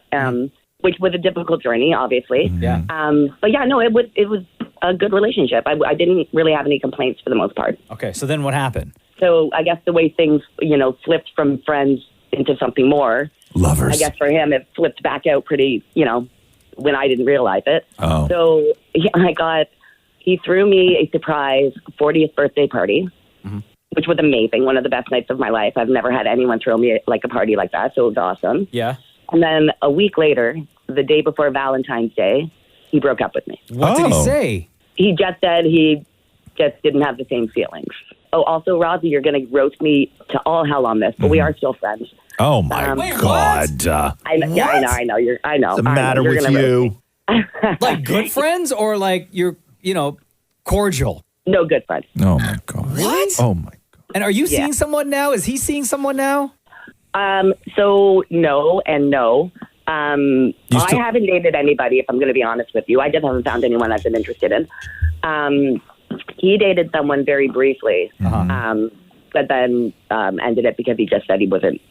which was a difficult journey, obviously. Yeah. But yeah, no, it was a good relationship. I didn't really have any complaints for the most part. Okay, so then what happened? So I guess the way things, flipped from friends into something more. Lovers. I guess for him, it flipped back out pretty, when I didn't realize it. Oh. So he threw me a surprise 40th birthday party, which was amazing. One of the best nights of my life. I've never had anyone throw me like a party like that. So it was awesome. Yeah. And then a week later, the day before Valentine's Day, he broke up with me. What did he say? He just said he just didn't have the same feelings. Oh, also, Rosie, you're going to roast me to all hell on this, but we are still friends. Oh, my God. I know. I know. What's the matter with you? Like good friends or like you're, cordial? No, good friends. Oh, my God. What? Oh, my God. And are you seeing someone now? Is he seeing someone now? So no and no. I haven't dated anybody, if I'm going to be honest with you. I just haven't found anyone I've been interested in. He dated someone very briefly, but then ended it because he just said he wasn't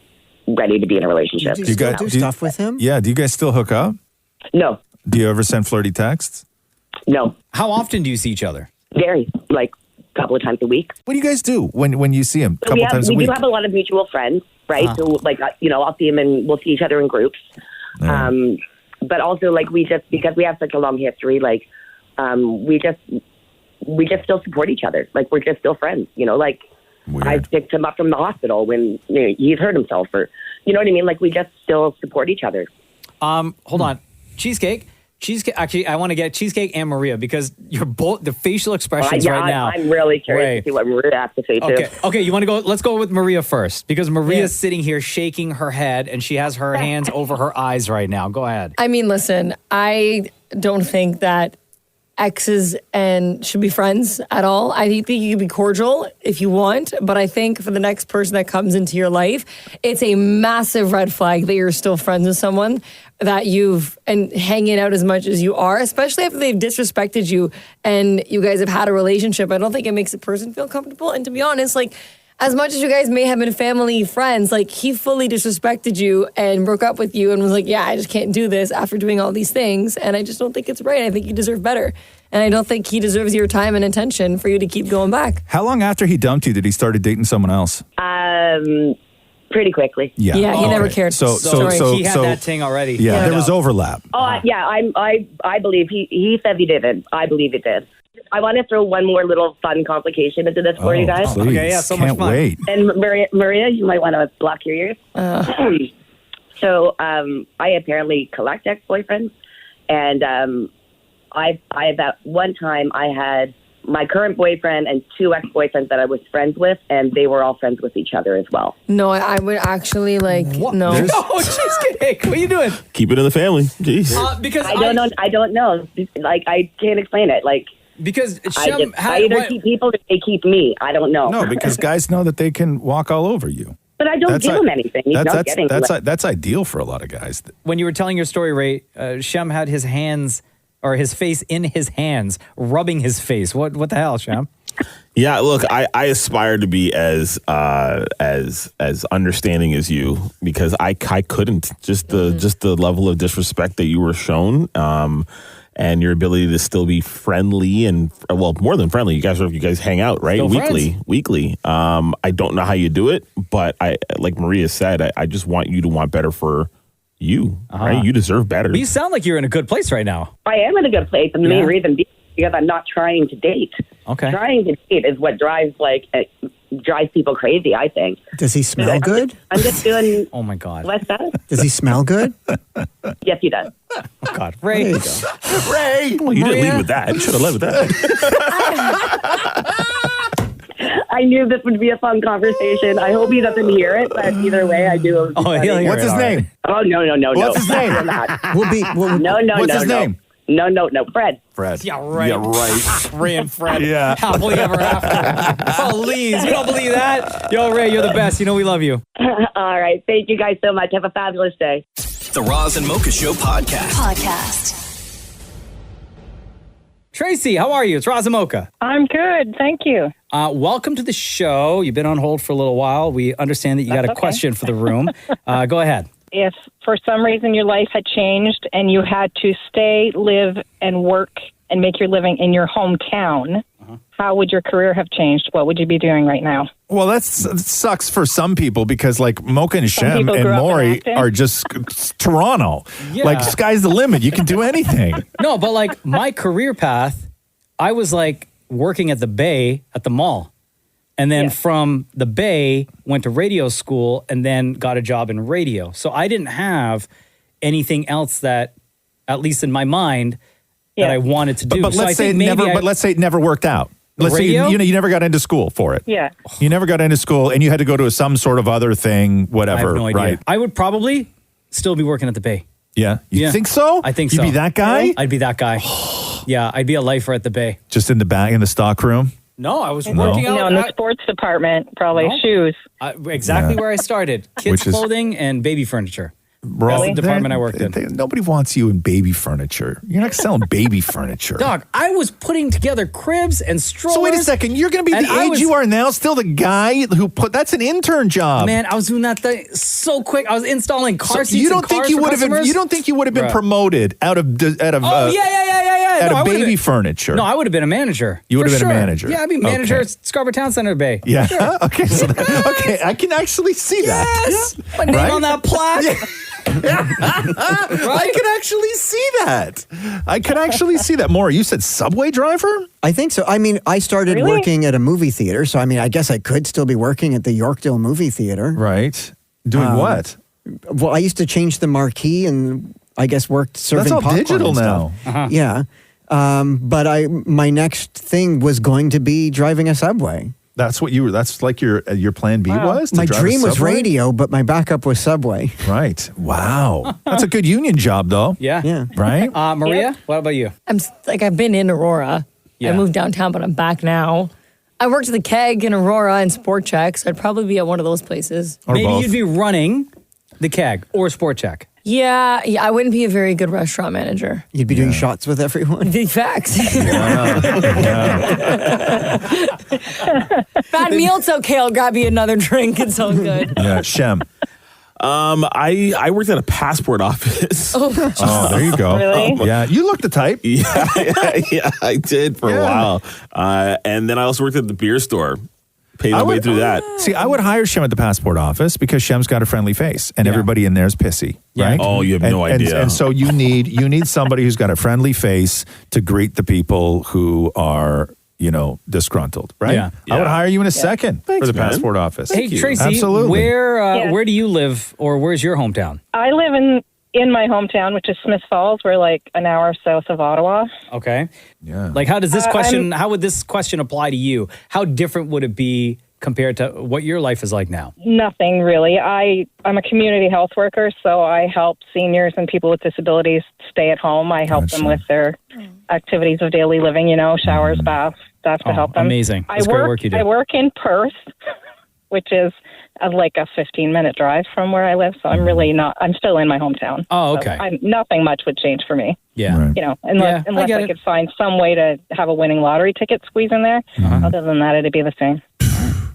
ready to be in a relationship. Do you guys do stuff with him? Yeah. Do you guys still hook up? No. Do you ever send flirty texts? No. How often do you see each other? Very, like a couple of times a week. What do you guys do when you see him? So we do have a lot of mutual friends, right? So like, I'll see him and we'll see each other in groups. But also like because we have such a long history, like, we just still support each other. Like we're just still friends, like I picked him up from the hospital when he's hurt himself or, you know what I mean? Like we just still support each other. Hold on. Cheesecake. Actually, I want to get Cheesecake and Maria because you're both the facial expressions right now. I'm really curious to see what Maria has to say too. Okay. You want to go? Let's go with Maria first because Maria's sitting here shaking her head and she has her hands over her eyes right now. Go ahead. I mean, listen, I don't think that exes and should be friends at all. I think you can be cordial if you want, but I think for the next person that comes into your life, it's a massive red flag that you're still friends with someone that and hanging out as much as you are, especially after they've disrespected you and you guys have had a relationship. I don't think it makes a person feel comfortable. And to be honest, like, as much as you guys may have been family friends, like he fully disrespected you and broke up with you and was like, yeah, I just can't do this after doing all these things. And I just don't think it's right. I think you deserve better. And I don't think he deserves your time and attention for you to keep going back. How long after he dumped you did he start dating someone else? Pretty quickly. Yeah, he never cared. So he had that thing already. Yeah, there was overlap. Oh, yeah, I believe he said he didn't. I believe he did. I want to throw one more little fun complication into this for you guys. Please. Okay, yeah, so much fun. Wait. And Maria, you might want to block your ears. So I apparently collect ex-boyfriends, and I at one time I had my current boyfriend and two ex-boyfriends that I was friends with, and they were all friends with each other as well. No, I would actually no. No, Cheesecake, what are you doing? Keep it in the family. Jeez. Because I don't know. Like I can't explain it. Like. Because Shem I either keep people or they keep me. I don't know. No, because guys know that they can walk all over you. But I don't give him anything. He's not getting that's ideal for a lot of guys. When you were telling your story, Ray, Shem had his hands or his face in his hands, rubbing his face. What the hell, Shem? Yeah, look, I aspire to be as understanding as you because I couldn't. Just the level of disrespect that you were shown. And your ability to still be friendly and more than friendly. You guys hang out, right? Still Weekly. I don't know how you do it, but I, like Maria said, I just want you to want better for you, right? You deserve better. But you sound like you're in a good place right now. I am in a good place, and the main reason being because I'm not trying to date. Okay. Trying to date is what drives people crazy, I think. Does he smell good? I'm just doing... Oh, my God. What's that? Does he smell good? Yes, he does. Oh, God. Ray. There you go. Ray. Well, you didn't lead with that. You should have led with that. I knew this would be a fun conversation. I hope he doesn't hear it, but either way, I do. Oh, he'll hear What's his name? Oh, no. What's his name? What's his name? No, Fred. Fred. Yeah, right. Yeah, right. Ray and Fred. Yeah. Happily ever after. Please. You don't believe that? Yo, Ray, you're the best. You know we love you. All right. Thank you guys so much. Have a fabulous day. The Roz and Mocha Show podcast. Tracy, how are you? It's Roz and Mocha. I'm good. Thank you. Welcome to the show. You've been on hold for a little while. We understand that you got a question for the room. Go ahead. If for some reason your life had changed and you had to stay, live, and work and make your living in your hometown, how would your career have changed? What would you be doing right now? Well, that sucks for some people because like Mocha and Shem and Maurie are just Toronto. Yeah. Like sky's the limit. You can do anything. No, but like my career path, I was like working at the Bay at the mall. And then from the Bay, went to radio school and then got a job in radio. So I didn't have anything else that, at least in my mind, that I wanted to do. But so let's say it never worked out. Let's Radio? say you never got into school for it. Yeah. You never got into school and you had to go to some sort of other thing, whatever, I have no idea. right? I would probably still be working at the Bay. Yeah. You think so? I think You'd so. be that guy? Really? I'd be that guy. Yeah, I'd be a lifer at the Bay. Just in the back, in the stock room? No, I was working out. No, in the sports department, probably shoes. Exactly where I started. Kids' clothing and baby furniture. Bro, That's the department I worked in. Nobody wants you in baby furniture. You're not selling baby furniture. Dog, I was putting together cribs and strollers. So wait a second. You're going to be the age you are now, still the guy who that's an intern job. Man, I was doing that thing so quick. I was installing car seats. You don't and think cars you for would have been? customers? You don't think you would have been Bruh. promoted out of Yeah. No, I would've baby been- furniture? No, I would have been a manager. You would For have been a sure. manager. Yeah, I'd be manager Okay. at Scarborough Town Center Bay. Yeah. Sure. Okay. So okay, I can actually see that. Yes. Yeah. My name Right? on that plaque. I can actually see that. I can actually see that. Maury, you said subway driver? I think so. I mean, I started Really? working at a movie theater, so I mean, I guess I could still be working at the Yorkdale movie theater. Right. Doing what? Well, I used to change the marquee and I guess worked serving That's all popcorn digital and now. stuff. Uh-huh. Yeah. But my next thing was going to be driving a subway. That's what you were. That's like your plan B was. To My drive a dream was subway? radio, but my backup was Subway. Right. Wow. That's a good union job, though. Yeah. Right. Maria, what about you? I've been in Aurora. Yeah. I moved downtown, but I'm back now. I worked at the Keg in Aurora and Sport Check, so I'd probably be at one of those places. Maybe you'd be running the Keg or Sport Check. Yeah, I wouldn't be a very good restaurant manager. You'd be doing shots with everyone. The facts. Bad meal, it's okay. I'll grab you another drink. It's all good. Yeah, Shem. I worked at a passport office. Oh, there you go. Really? Yeah, you look the type. Yeah, I did for a while. And then I also worked at the beer store. Paid my way through that. See, I would hire Shem at the passport office because Shem's got a friendly face and everybody in there is pissy, right? Oh, you have no idea. And so you need somebody who's got a friendly face to greet the people who are, disgruntled, right? Yeah. I would hire you in a second Thanks, for the man. passport office. Hey, Tracy, Absolutely. where do you live, or where's your hometown? I live in my hometown, which is Smith Falls. We're like an hour south of Ottawa. Okay. Yeah. Like, how does this question? How would this question apply to you? How different would it be compared to what your life is like now? Nothing really. I'm a community health worker, so I help seniors and people with disabilities stay at home. I help them with their activities of daily living, showers, baths, stuff to help them. Amazing. That's great work you do. I work in Perth, which is like a 15-minute drive from where I live, so I'm still in my hometown. Oh, okay. So nothing much would change for me. Yeah. Unless I could find some way to have a winning lottery ticket squeeze in there. Other than that, it'd be the same.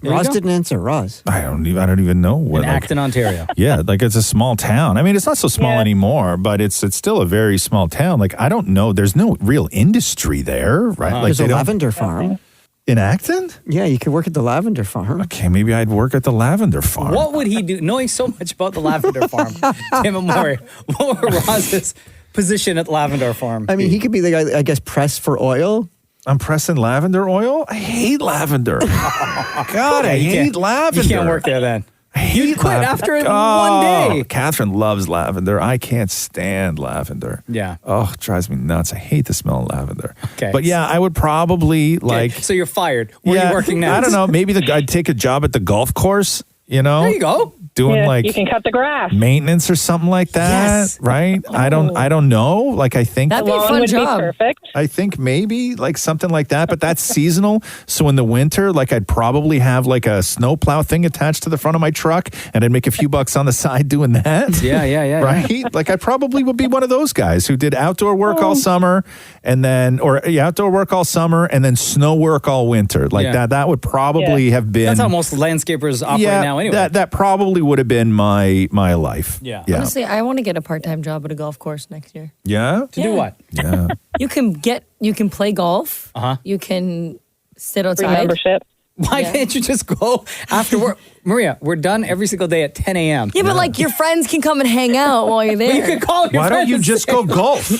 Roz didn't answer. Roz. I don't even know what. In Acton, Ontario. Yeah, like it's a small town. I mean, it's not so small anymore, but it's still a very small town. Like I don't know. There's no real industry there, right? Like There's they a don't- lavender farm. In Acton? Yeah, you could work at the lavender farm. Okay, maybe I'd work at the lavender farm. What would he do? Knowing so much about the lavender farm, Tim and Maurie, what would Roz's position at the lavender farm? I mean, he could be the guy, I guess, pressed for oil. I'm pressing lavender oil? I hate lavender. God, I hate lavender. You can't work there then. You'd quit after one day. Catherine loves lavender. I can't stand lavender. Yeah. Oh, it drives me nuts. I hate the smell of lavender. Okay. But yeah, I would probably like. So you're fired. Where are you working now? I don't know. Maybe I'd take a job at the golf course. You know. There you go. Doing like you can cut the grass. maintenance or something like that, Yes. right? I don't know. Like I think That'd be a fun would job. Be perfect. I think maybe like something like that, but that's seasonal. So in the winter, like I'd probably have like a snowplow thing attached to the front of my truck, and I'd make a few bucks on the side doing that. Yeah. Right? Like I probably would be one of those guys who did outdoor work all summer, and then outdoor work all summer, and then snow work all winter. Like Yeah. that would probably have been. That's how most landscapers operate now anyway. That probably would have been my life. Yeah. Honestly, I want to get a part-time job at a golf course next year. Yeah. To do what? Yeah. You can play golf. You can sit outside. Free membership. Why can't you just go after work? Maria, we're done every single day at 10 a.m. Yeah, but like your friends can come and hang out while you're there. But you could call your Why don't friends you and just say- go golf?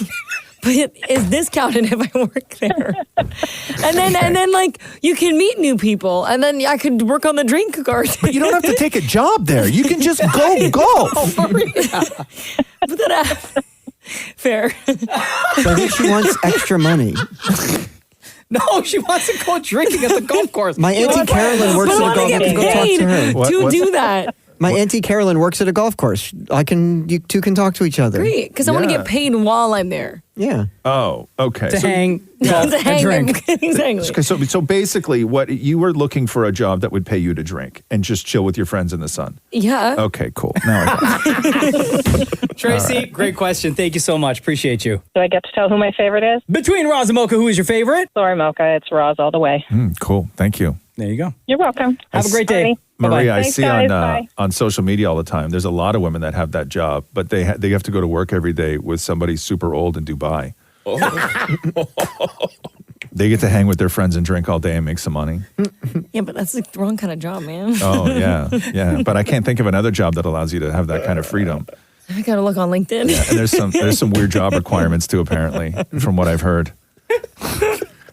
But is discounted if I work there. And then like you can meet new people, and then I could work on the drink card. But you don't have to take a job there. You can just go golf. But then fair. So I think she wants extra money. No, she wants to go drinking at the golf course. My Auntie Carolyn works at a golf course. Go talk to her. to do that. My Auntie Carolyn works at a golf course. You two can talk to each other. Great, because I want to get paid while I'm there. Yeah. Oh, okay. To hang, golf, To hang and drink. exactly. Okay, so basically, what you were looking for a job that would pay you to drink and just chill with your friends in the sun. Yeah. Okay, cool. Now I got Tracy, great question. Thank you so much. Appreciate you. Do I get to tell who my favorite is? Between Roz and Mocha, who is your favorite? Sorry, Mocha. It's Roz all the way. Cool. Thank you. There you go. You're welcome. Have a great day. Marie, I Thanks, see guys. Bye. on social media all the time. There's a lot of women that have that job, but they have to go to work every day with somebody super old in Dubai. They get to hang with their friends and drink all day and make some money. Yeah, but that's the wrong kind of job, man. Oh yeah. But I can't think of another job that allows you to have that kind of freedom. I gotta look on LinkedIn. Yeah, and there's some weird job requirements too, apparently, from what I've heard.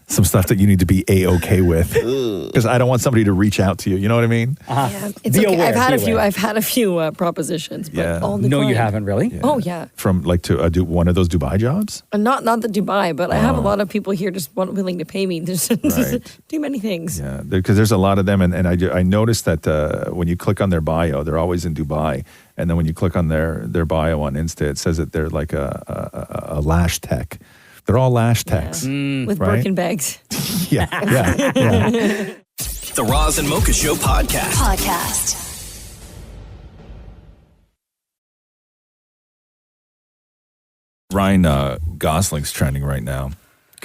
Some stuff that you need to be A-okay with, because I don't want somebody to reach out to you. You know what I mean? Yeah, it's okay. I've had a few propositions, but all No, declined. you haven't really. Oh yeah. From like to do one of those Dubai jobs. Not the Dubai, but I have a lot of people here just willing to pay me to do many things. Yeah, because there's a lot of them, and I noticed that when you click on their bio, they're always in Dubai, and then when you click on their bio on Insta, it says that they're like a lash tech. They're all lash techs. With right? Birkin bags. Yeah. The Roz and Mocha Show podcast. Ryan Gosling's trending right now.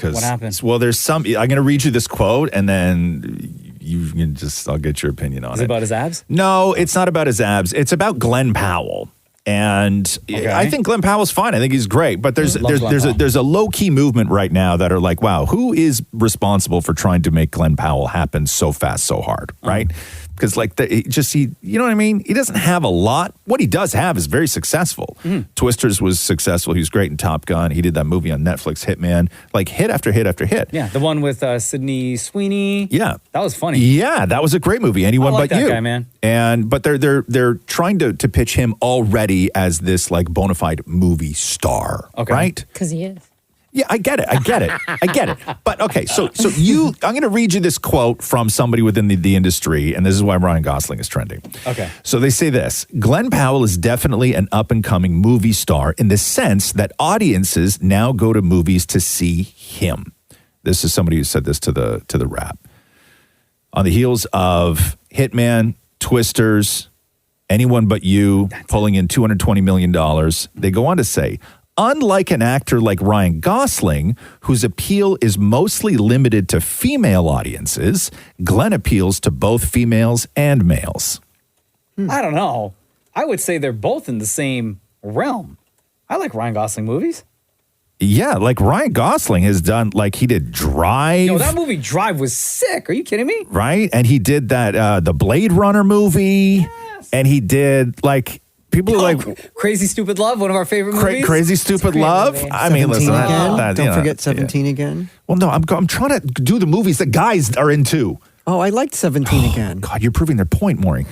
What happened? Well, there's some. I'm going to read you this quote, and then you can I'll get your opinion on it. Is it about his abs? No, it's not about his abs. It's about Glenn Powell. And I think Glenn Powell's fine. I think he's great. But there's a low key movement right now that are like, wow, who is responsible for trying to make Glenn Powell happen so fast, so hard, right? Because like you know what I mean? He doesn't have a lot. What he does have is very successful. Twisters was successful. He was great in Top Gun. He did that movie on Netflix, Hitman, like hit after hit after hit. Yeah, the one with Sydney Sweeney. Yeah, that was funny. Yeah, that was a great movie. Anyone I like but that you, guy, man. But they're trying to pitch him already as this like bona fide movie star, right? Because he is. Yeah, I get it. But okay, so I'm going to read you this quote from somebody within the industry, and this is why Ryan Gosling is trending. Okay. So they say this: Glenn Powell is definitely an up-and-coming movie star in the sense that audiences now go to movies to see him. This is somebody who said this to the Wrap. On the heels of Hitman, Twisters, Anyone But You, pulling in $220 million, they go on to say, unlike an actor like Ryan Gosling, whose appeal is mostly limited to female audiences, Glenn appeals to both females and males. I don't know. I would say they're both in the same realm. I like Ryan Gosling movies. Yeah, like Ryan Gosling has done, like he did Drive. Yo, that movie Drive was sick. Are you kidding me? Right? And he did that, the Blade Runner movie. Yes. And he did, like, people are like... Crazy Stupid Love, one of our favorite movies. Crazy Stupid Love? I mean, listen. Don't forget 17 again. Well, no, I'm trying to do the movies that guys are into. Oh, I liked 17 again. God, you're proving their point, Maurie.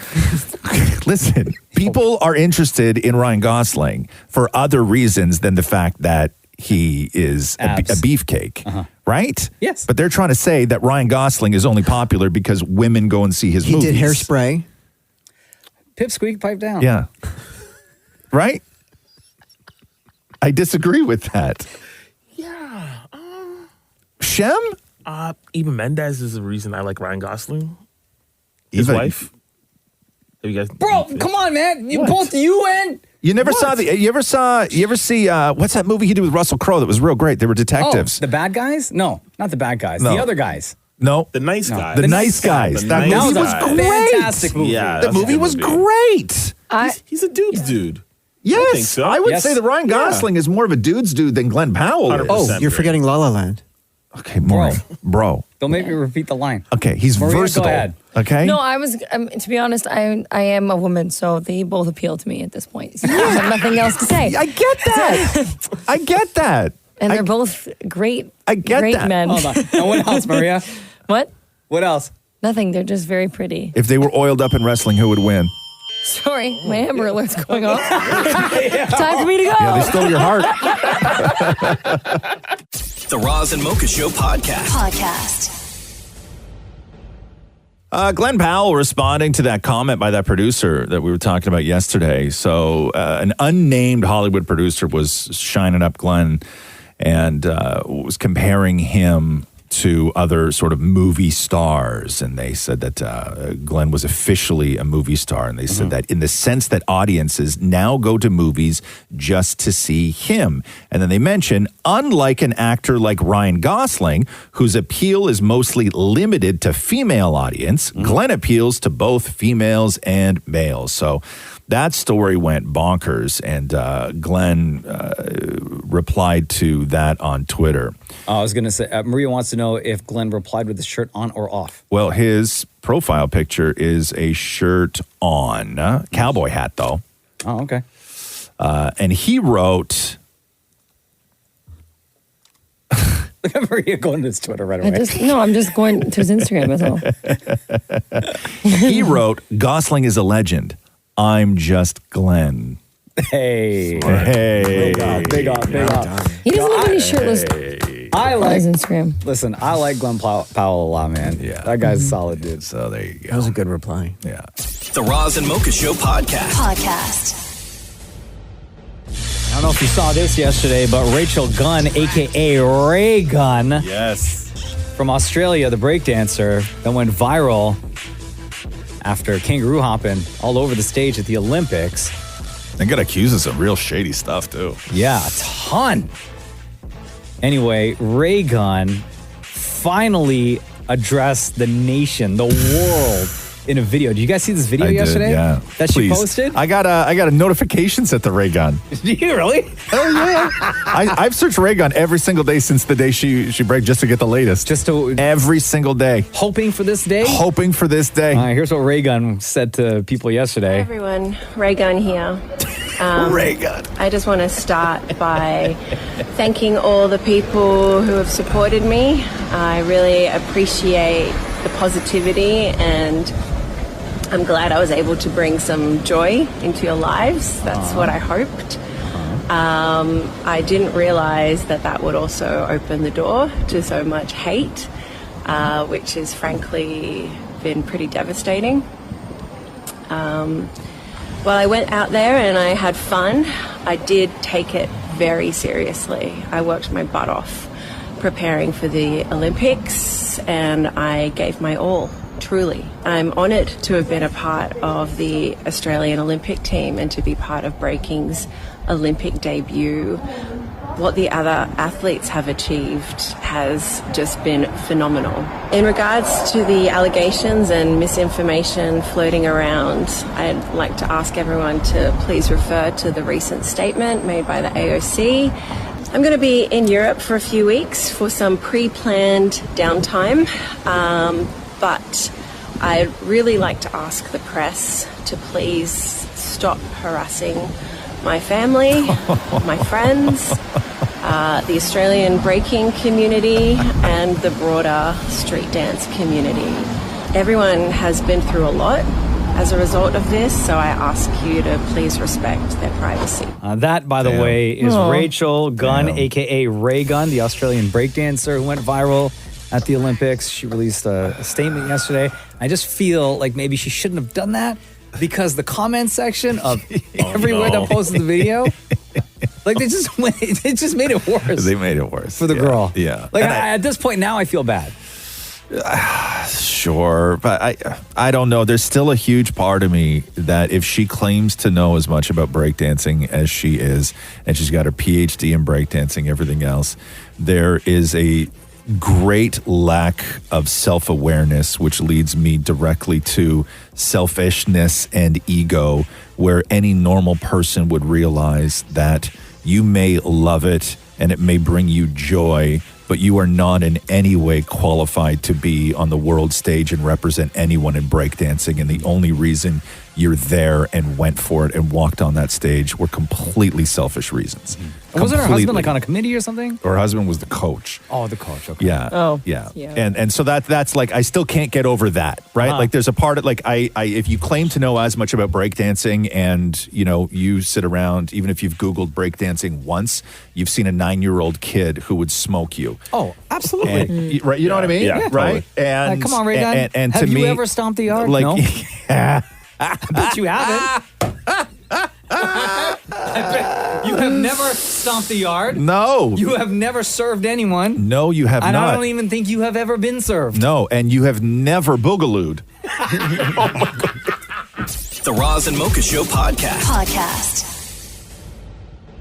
Listen, people are interested in Ryan Gosling for other reasons than the fact that he is a beefcake, right? Yes. But they're trying to say that Ryan Gosling is only popular because women go and see his movies. He did Hairspray. Pipsqueak, pipe down. Yeah. Right? I disagree with that. Yeah. Shem? Eva Mendes is the reason I like Ryan Gosling. His wife. Have you guys? Bro, come on, man. Both you and... You never saw you ever see what's that movie he did with Russell Crowe that was real great? They were detectives. Oh, the bad guys? No, not the bad guys. No. The other guys. No. The Nice Guys. The Nice Guys. That movie was great. Fantastic movie. Yeah, that movie was great. He's a dude's dude. Yes, think so. I would Yes. say that Ryan Gosling is more of a dude's dude than Glenn Powell is. 100% Oh, you're forgetting La La Land. Okay, Maury. Bro. Don't make me repeat the line. Okay, he's Maria, versatile. Go ahead. Okay? No, I was, to be honest, I am a woman, so they both appeal to me at this point. So I have nothing else to say. I get that. I get that. And they're both great, I get great that. men. Hold on. And what else, Maria? What? What else? Nothing. They're just very pretty. If they were oiled up in wrestling, who would win? Sorry, my Amber Alert's going off. Time for me to go. Yeah, they stole your heart. The Roz and Mocha Show podcast. Glenn Powell responding to that comment by that producer that we were talking about yesterday. So an unnamed Hollywood producer was shining up Glenn and was comparing him to other sort of movie stars. And they said that Glenn was officially a movie star. And they said that in the sense that audiences now go to movies just to see him. And then they mention, unlike an actor like Ryan Gosling, whose appeal is mostly limited to female audience, Glenn appeals to both females and males. So that story went bonkers, and Glenn replied to that on Twitter. I was going to say, Maria wants to know if Glenn replied with his shirt on or off. Well, his profile picture is a shirt on, cowboy hat though. Oh, okay. And he wrote... Look at Maria going to his Twitter right away. I'm just going to his Instagram as well. He wrote, Gosling is a legend. I'm just Glenn. Hey. Hey. Big up. He doesn't have any shirtless I on like his Instagram. Listen, I like Glenn Powell a lot, man. Yeah. That guy's a solid dude. So there you go. That was a good reply. Yeah. The Roz and Mocha Show podcast. I don't know if you saw this yesterday, but Rachel Gunn, a.k.a. Ray Gunn. Yes. From Australia, the breakdancer that went viral after kangaroo hopping all over the stage at the Olympics. They got accused of some real shady stuff, too. Yeah, a ton. Anyway, Ray Gunn finally addressed the nation, the world, in a video. Did you guys see this video yesterday? Yeah. That Please. she posted? I got a notification set to Ray Gunn. Did you really? Oh yeah. I've searched Ray Gunn every single day since the day she break just to get the latest. Every single day. Hoping for this day? Hoping for this day. All right, here's what Ray Gunn said to people yesterday. Hi everyone, Ray Gunn here. Ray Gunn. I just want to start by thanking all the people who have supported me. I really appreciate the positivity, and I'm glad I was able to bring some joy into your lives. That's what I hoped. I didn't realize that would also open the door to so much hate, which has frankly been pretty devastating. Well, I went out there and I had fun. I did take it very seriously. I worked my butt off preparing for the Olympics, and I gave my all. Truly. I'm honoured to have been a part of the Australian Olympic team and to be part of breaking's Olympic debut. What the other athletes have achieved has just been phenomenal. In regards to the allegations and misinformation floating around, I'd like to ask everyone to please refer to the recent statement made by the AOC I'm going to be in Europe for a few weeks for some pre-planned downtime, but I'd really like to ask the press to please stop harassing my family, my friends, the Australian breaking community, and the broader street dance community. Everyone has been through a lot as a result of this, so I ask you to please respect their privacy. That, by the way, is Rachel Gunn, a.k.a. Ray Gunn, the Australian breakdancer who went viral at the Olympics. She released a statement yesterday. I just feel like maybe she shouldn't have done that because the comment section of everywhere that posted the video, like they just made it worse. They made it worse. For the girl. Yeah. Like at this point now I feel bad. Sure, but I don't know. There's still a huge part of me that if she claims to know as much about breakdancing as she is, and she's got her PhD in breakdancing, everything else, there is a great lack of self-awareness, which leads me directly to selfishness and ego, where any normal person would realize that you may love it and it may bring you joy, but you are not in any way qualified to be on the world stage and represent anyone in breakdancing. And the only reason you're there and went for it and walked on that stage were completely selfish reasons. Wasn't her husband like on a committee or something? Her husband was the coach. Oh, the coach. Okay. Yeah. Oh. Yeah. And so that's like, I still can't get over that, right? Like there's a part of like, I if you claim to know as much about breakdancing and, you know, you sit around, even if you've Googled breakdancing once, you've seen a 9-year-old kid who would smoke you. Oh, absolutely. Right. You know what I mean? Yeah. Right. Totally. And come on, Ray Gunn. And have to you me, ever stomped the yard? like, No. I bet you haven't. I bet you have never stomped the yard. No. You have never served anyone. No, you have and not. I don't even think you have ever been served. No, and you have never boogalooed. The Roz and Mocha Show Podcast.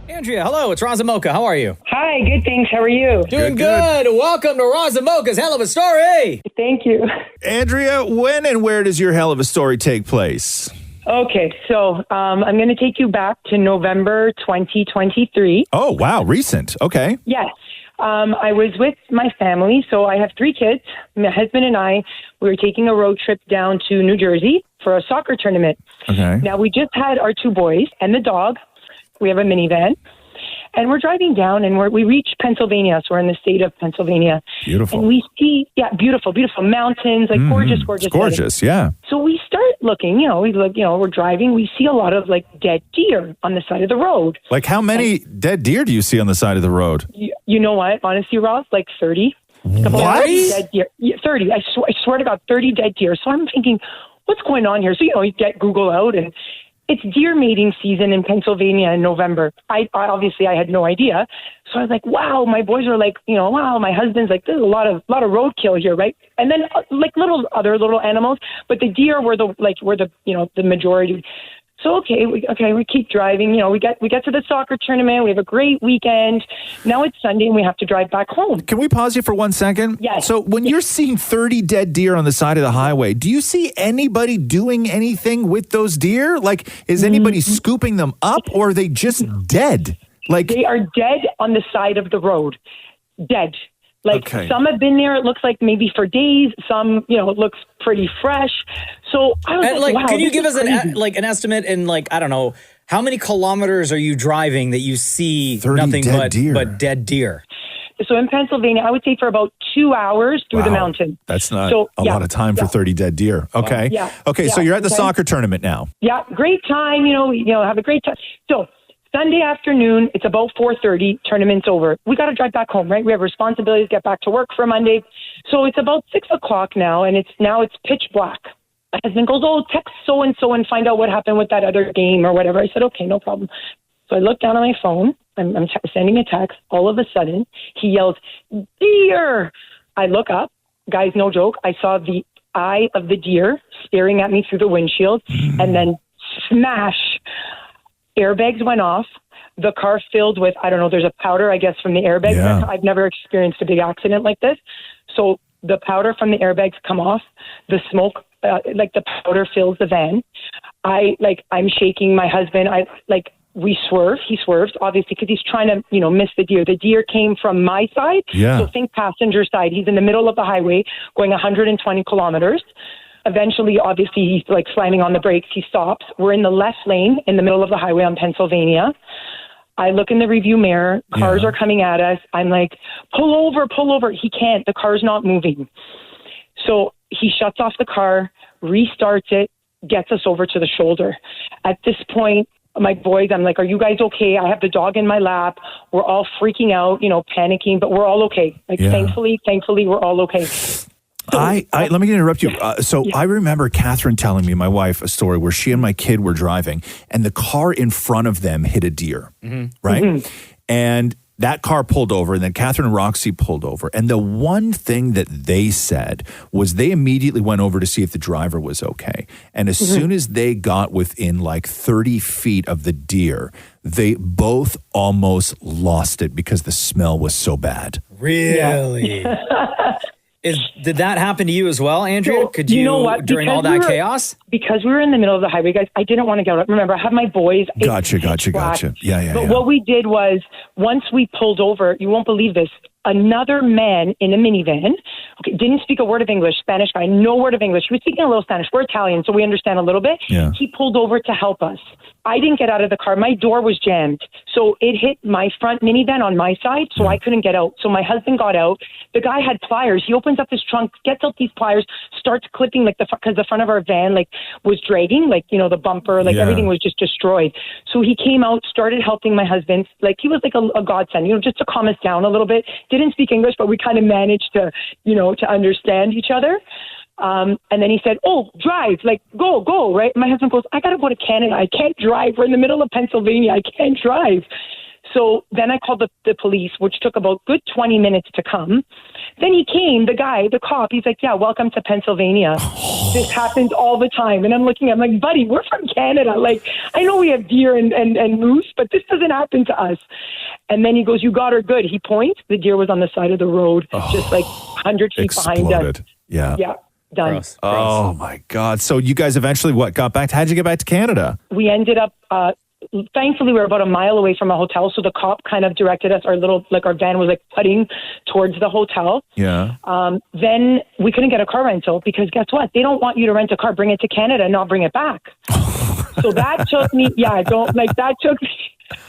Andrea, hello. It's Roz and Mocha. How are you? Hi, good, thanks. How are you? Doing good. Welcome to Roz and Mocha's Hell of a Story. Thank you. Andrea, when and where does your hell of a story take place? Okay, so I'm going to take you back to November 2023. Oh, wow. Recent. Okay. Yes. I was with my family, so I have 3 kids. My husband and I, we were taking a road trip down to New Jersey for a soccer tournament. Okay. Now, we just had our 2 boys and the dog. We have a minivan. And we're driving down, and we reach Pennsylvania. So we're in the state of Pennsylvania. Beautiful. And we see, beautiful mountains, like gorgeous. It's gorgeous, yeah. So we start looking, we're driving. We see a lot of like dead deer on the side of the road. Like how many dead deer do you see on the side of the road? You know what? Honestly, Ross, like 30. What? 30 dead deer. Yeah, 30. I swear to God, 30 dead deer. So I'm thinking, what's going on here? So, you get Google out, and it's deer mating season in Pennsylvania in November. I obviously had no idea. So I was like, wow, my boys are like, wow, my husband's like, there's a lot of roadkill here, right? And then like other little animals, but the deer were the majority. So we keep driving. We get to the soccer tournament. We have a great weekend. Now it's Sunday and we have to drive back home. Can we pause you for 1 second? Yes. So when you're seeing 30 dead deer on the side of the highway, do you see anybody doing anything with those deer? Like, is anybody scooping them up, or are they just dead? Like, they are dead on the side of the road. Dead. Like, some have been there, it looks like maybe for days. Some, it looks pretty fresh. So I was like, wow, can you give us an estimate in, like, I don't know, how many kilometers are you driving that you see nothing but dead deer? So in Pennsylvania, I would say for about 2 hours through the mountain. That's not a lot of time for 30 dead deer. Okay. Yeah. Okay, so you're at the soccer tournament now. Yeah, great time, have a great time. So Sunday afternoon, it's about 4:30, tournament's over. We got to drive back home, right? We have responsibilities, get back to work for Monday. So it's about 6 o'clock now, and it's pitch black. My husband goes, text so-and-so and find out what happened with that other game or whatever. I said, okay, no problem. So I look down on my phone. I'm sending a text. All of a sudden, he yells, deer! I look up. Guys, no joke. I saw the eye of the deer staring at me through the windshield, and then smash. Airbags went off. The car filled with, I don't know, there's a powder, I guess, from the airbags. Yeah. I've never experienced a big accident like this. So the powder from the airbags come off. The smoke, the powder fills the van. I'm shaking my husband. We swerve. He swerves, obviously, because he's trying to, miss the deer. The deer came from my side. Yeah. So think passenger side. He's in the middle of the highway going 120 kilometers. Eventually, obviously, he's like slamming on the brakes. He stops. We're in the left lane in the middle of the highway on Pennsylvania. I look in the review mirror. Cars are coming at us. I'm like, pull over, pull over. He can't. The car's not moving. So he shuts off the car, restarts it, gets us over to the shoulder. At this point, my boys, I'm like, are you guys okay? I have the dog in my lap. We're all freaking out, panicking, but we're all okay. Thankfully, we're all okay. Let me interrupt you. I remember Catherine telling me, my wife, a story where she and my kid were driving and the car in front of them hit a deer, right? Mm-hmm. And that car pulled over, and then Catherine and Roxy pulled over. And the one thing that they said was they immediately went over to see if the driver was okay. And as soon as they got within like 30 feet of the deer, they both almost lost it because the smell was so bad. Really? Did that happen to you as well, Andrea? Could you know what? during all that chaos? Because we were in the middle of the highway, guys, I didn't want to get out. Remember, I have my boys. Gotcha. Yeah. But what we did was, once we pulled over, you won't believe this, another man in a minivan, didn't speak a word of English, Spanish guy, no word of English. He was speaking a little Spanish. We're Italian, so we understand a little bit. Yeah. He pulled over to help us. I didn't get out of the car. My door was jammed. So it hit my front minivan on my side, so I couldn't get out. So my husband got out. The guy had pliers. He opens up his trunk, gets out these pliers, starts clipping, because the front of our van, was dragging, the bumper, everything was just destroyed. So he came out, started helping my husband. He was like a godsend, just to calm us down a little bit. Didn't speak English, but we kind of managed to, to understand each other. And then he said, oh, drive, go, right? My husband goes, I got to go to Canada. I can't drive. We're in the middle of Pennsylvania. I can't drive. So then I called the police, which took about good 20 minutes to come. Then he came, the guy, the cop, he's like, yeah, welcome to Pennsylvania. This happens all the time. And I'm like, buddy, we're from Canada. I know we have deer and moose, but this doesn't happen to us. And then he goes, you got her good. He points. The deer was on the side of the road, just 100 feet behind us. Yeah. Yeah. Done. Gross. Oh my God. So you guys eventually got back? How'd you get back to Canada? We ended up, thankfully we were about a mile away from a hotel. So the cop kind of directed us, our van was putting towards the hotel. Yeah. Then we couldn't get a car rental because guess what? They don't want you to rent a car, bring it to Canada and not bring it back. So that took me,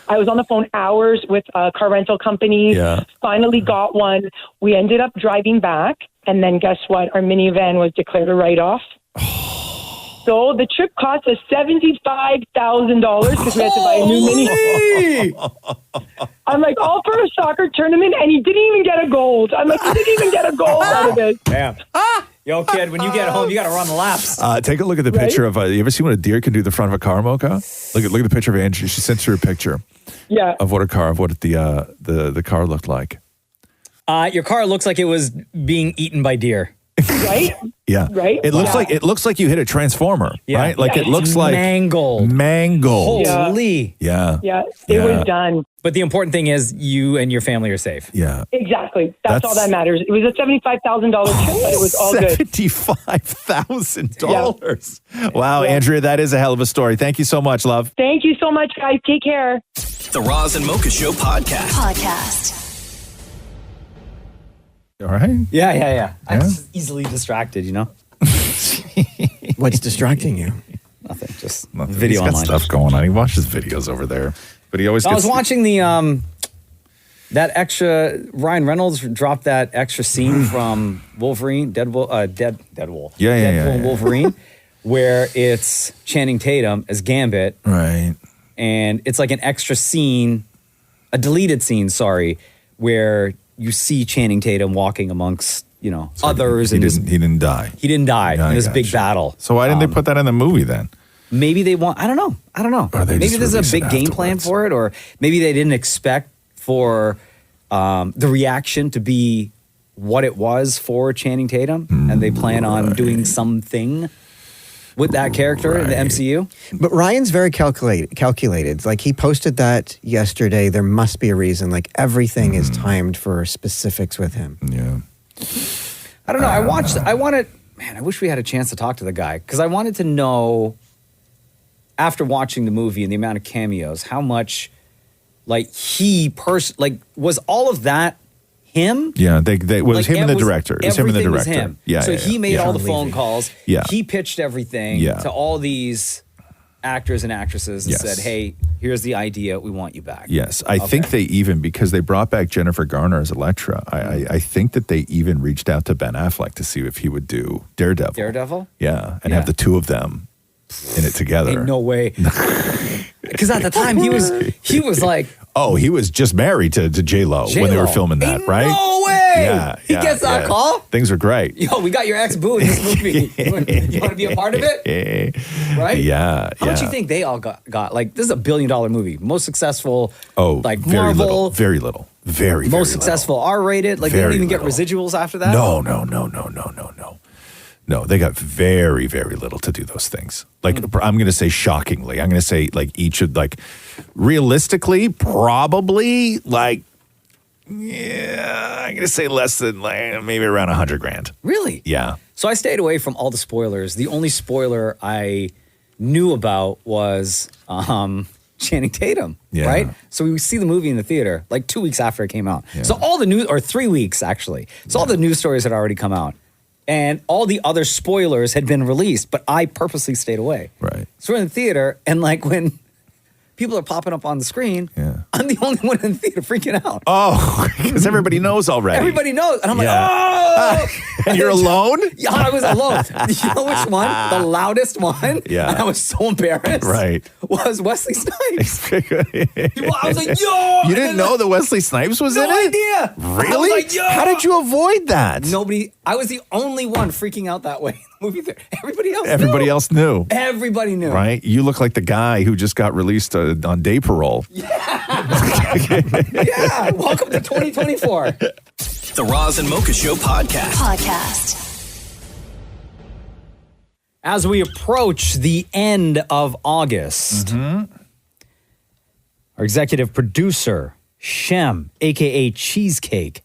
I was on the phone hours with a car rental company. Yeah. Finally got one. We ended up driving back. And then guess what? Our minivan was declared a write-off. So the trip cost us $75,000 because we had to buy a new mini. I'm like, all for a soccer tournament, and he didn't even get a gold. I'm like, he didn't even get a gold out of it. Damn. Yo, kid, when you get home, you got to run the laps. Take a look at the picture of, you ever seen what a deer can do to the front of a car, Mocha? Look at the picture of Angie. She sent through a picture. Yeah. Of what the car looked like. Your car looks like it was being eaten by deer. Right? Yeah. Right? It looks like you hit a transformer, right? It looks like mangled. Holy. Yeah. Yeah. It was done. But the important thing is you and your family are safe. Yeah. Exactly. That's all that matters. It was a $75,000 trip, but it was all good. $75,000. Yeah. Wow, Andrea, that is a hell of a story. Thank you so much, love. Thank you so much, guys. Take care. The Roz and Mocha Show podcast. All right. Yeah. I'm just easily distracted, What's distracting you? Nothing. Just Nothing. video He's got online. stuff going on. He watches videos over there, but he always. I was watching the that extra. Ryan Reynolds dropped that extra scene from Wolverine, Deadpool. Deadpool and Wolverine, where it's Channing Tatum as Gambit, right? And it's like an extra scene, a deleted scene. Sorry, where you see Channing Tatum walking amongst, others. He didn't die. He didn't die in this big battle. So why didn't they put that in the movie then? Maybe they want, I don't know. Maybe there's a big game plan for it, or maybe they didn't expect for the reaction to be what it was for Channing Tatum, and they plan on doing something with that character in the MCU. But Ryan's very calculated. He posted that yesterday. There must be a reason. Everything is timed for specifics with him. Yeah. I don't know. I wish we had a chance to talk to the guy because I wanted to know after watching the movie and the amount of cameos, how much like was all of that him? Yeah, it was him and the director. It was him and the everything was director. him. Yeah, so yeah, he made yeah. all the phone calls. Yeah. He pitched everything to all these actors and actresses and said, hey, here's the idea. We want you back. Yes, I think they even, because they brought back Jennifer Garner as Elektra, I think that they even reached out to Ben Affleck to see if he would do Daredevil. Daredevil? Yeah, and have the two of them in it together. Ain't no way. Because at the time he was like, oh, he was just married to J-Lo when they were filming that, Ain't right? no way. Yeah, He gets that call? Things were great. Yo, we got your ex-boo in this movie. You want to be a part of it? Right? Yeah. How much do you think they all got? Like, this is a $1 billion movie. Most successful, like very Marvel. little. Very little. Very Most successful R-rated. Like, they don't even get residuals after that? No. No, they got very, very little to do those things. Like, I'm going to say shockingly. I'm going to say, like, each of, like, realistically, probably, like, I'm going to say less than, like, maybe around $100,000. Really? Yeah. So I stayed away from all the spoilers. The only spoiler I knew about was Channing Tatum, right? So we see the movie in the theater like 2 weeks after it came out. So all the news, or 3 weeks actually. So all the news stories had already come out. And all the other spoilers had been released, but I purposely stayed away. Right. So we're in the theater, and like when people are popping up on the screen, I'm the only one in the theater freaking out. Oh, because everybody knows already. Everybody knows. And I'm like, oh! And you're alone? Yeah, I was alone. You know which one? The loudest one? Yeah. And I was so embarrassed. Right. Was Wesley Snipes. I was like, yo! You didn't know that Wesley Snipes was in it? No idea. Really? I was like, yo! How did you avoid that? Nobody. I was the only one freaking out that way in the movie theater. Everybody else knew. Everybody knew. Right? You look like the guy who just got released on day parole. Yeah. Welcome to 2024. The Roz and Mocha Show podcast. As we approach the end of August, our executive producer, Shem, a.k.a. Cheesecake,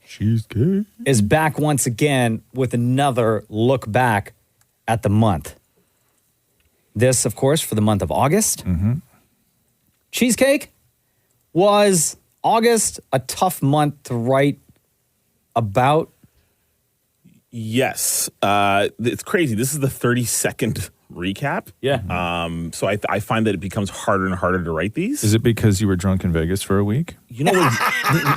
is back once again with another look back at the month. This, of course, for the month of August. Cheesecake, was August a tough month to write about? Yes. It's crazy. This is the 32nd recap. Yeah. So I find that it becomes harder and harder to write these. Is it because you were drunk in Vegas for a week? You know what?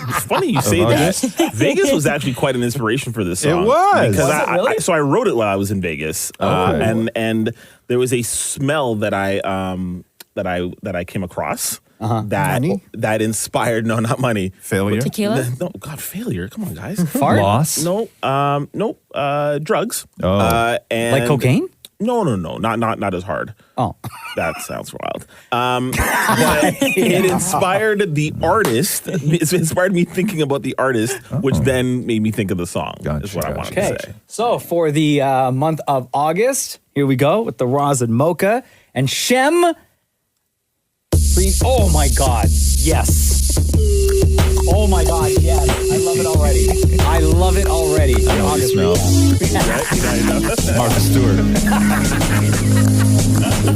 It's funny you say that. Vegas was actually quite an inspiration for this song. It was. Because Was it really? so I wrote it while I was in Vegas. And there was a smell that I came across. That inspired, no, not money. Failure? Tequila? No, God, failure. Come on, guys. Fart? Loss? No, drugs. And Like cocaine? No, not as hard. Oh. That sounds wild. But it inspired the artist. It inspired me thinking about the artist, which then made me think of the song, is what I wanted to say. So for the month of August, here we go with the Roz and Mocha and Shem. Oh my God, yes. Oh my God, yes. I love it already. I love it already. I know what you smell. Martha Stewart.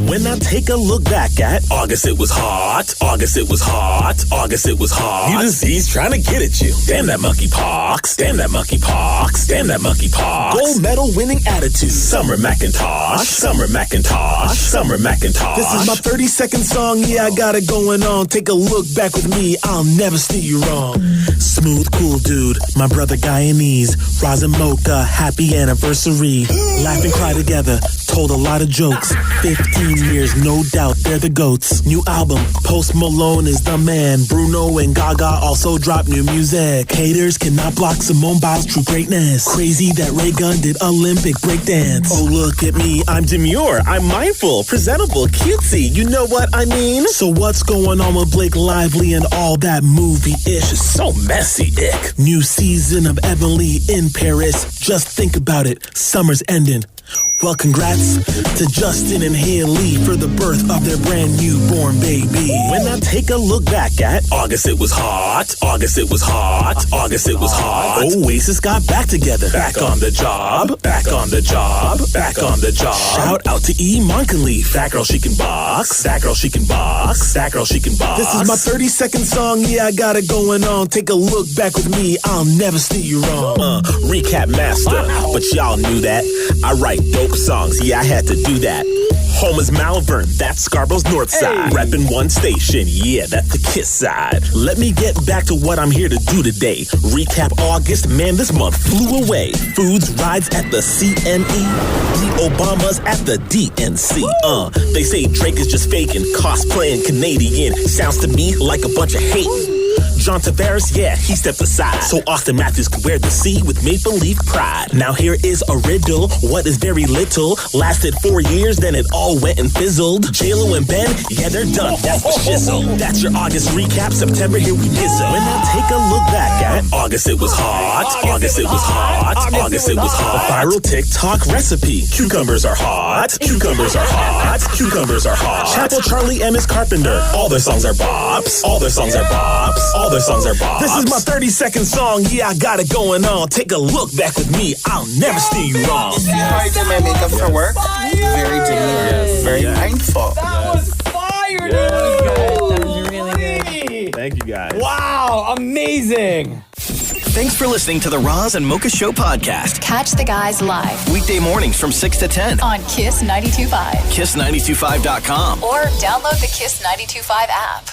When I take a look back at August, it was hot. August, it was hot. August, it was hot. New disease trying to get at you. Damn that monkey pox. Damn that monkey pox. Damn that monkey pox. Gold medal winning attitude. Summer Macintosh. Summer Macintosh. Summer Macintosh. This is my 30-second song. Yeah, I got it going on. Take a look back with me. I'll never steer you wrong. Smooth, cool dude. My brother Guyanese. Roz and Mocha. Happy anniversary. Laugh and cry together. Told a lot of jokes. 15 years, no doubt, they're the GOATs. New album, Post Malone is the man. Bruno and Gaga also drop new music. Haters cannot block Simone Biles' true greatness. Crazy that Ray Gunn did Olympic breakdance. Oh, look at me, I'm demure, I'm mindful, presentable, cutesy, you know what I mean? So what's going on with Blake Lively and all that movie-ish? It's so messy, ick. New season of Emily in Paris. Just think about it, summer's ending. Well, congrats to Justin and Haley for the birth of their brand new born baby. When I take a look back at August, it was hot. August, it was hot. August, it was hot. Oasis got back together. Back on the job. Back on the job. Back on the job. Shout out to E. Monkenleaf. That girl, she can box. That girl, she can box. That girl, she can box. This is my 30-second song. Yeah, I got it going on. Take a look back with me. I'll never steer you wrong. Recap master. But y'all knew that. I write dope songs, yeah, I had to do that. Home is Malvern, that's Scarborough's north side. Reppin' one station, yeah, that's the Kiss side. Let me get back to what I'm here to do today. Recap August, man, this month flew away. Foods, rides at the CNE. The Obamas at the DNC. They say Drake is just faking, cosplaying Canadian. Sounds to me like a bunch of hate. John Tavares, yeah, he stepped aside. So Austin Matthews could wear the C with Maple Leaf pride. Now here is a riddle. What is very little? Lasted 4 years, then it all went and fizzled. J-Lo and Ben, yeah, they're done. That's the shizzle. That's your August recap. September, here we gizzle. When I take a look back at August, it was hot. August, it was hot. August, it was hot. A viral TikTok recipe. Cucumbers are hot. Cucumbers are hot. Cucumbers are hot. Chapel Charlie and Miss Carpenter. All their songs are bops. All their songs are bops. All their songs are bops. This is my 30-second song. Yeah, I got it going on. Take a look back with me. I'll never steer you wrong. This is how I do my makeup for work. Very demure. Very mindful. That was fire, dude. That was really good. Thank you guys. Wow, amazing. Thanks for listening to the Roz and Mocha Show podcast. Catch the guys live Weekday mornings from 6 to 10 on Kiss 92.5. Kiss925.com. Or download the Kiss 92.5 app.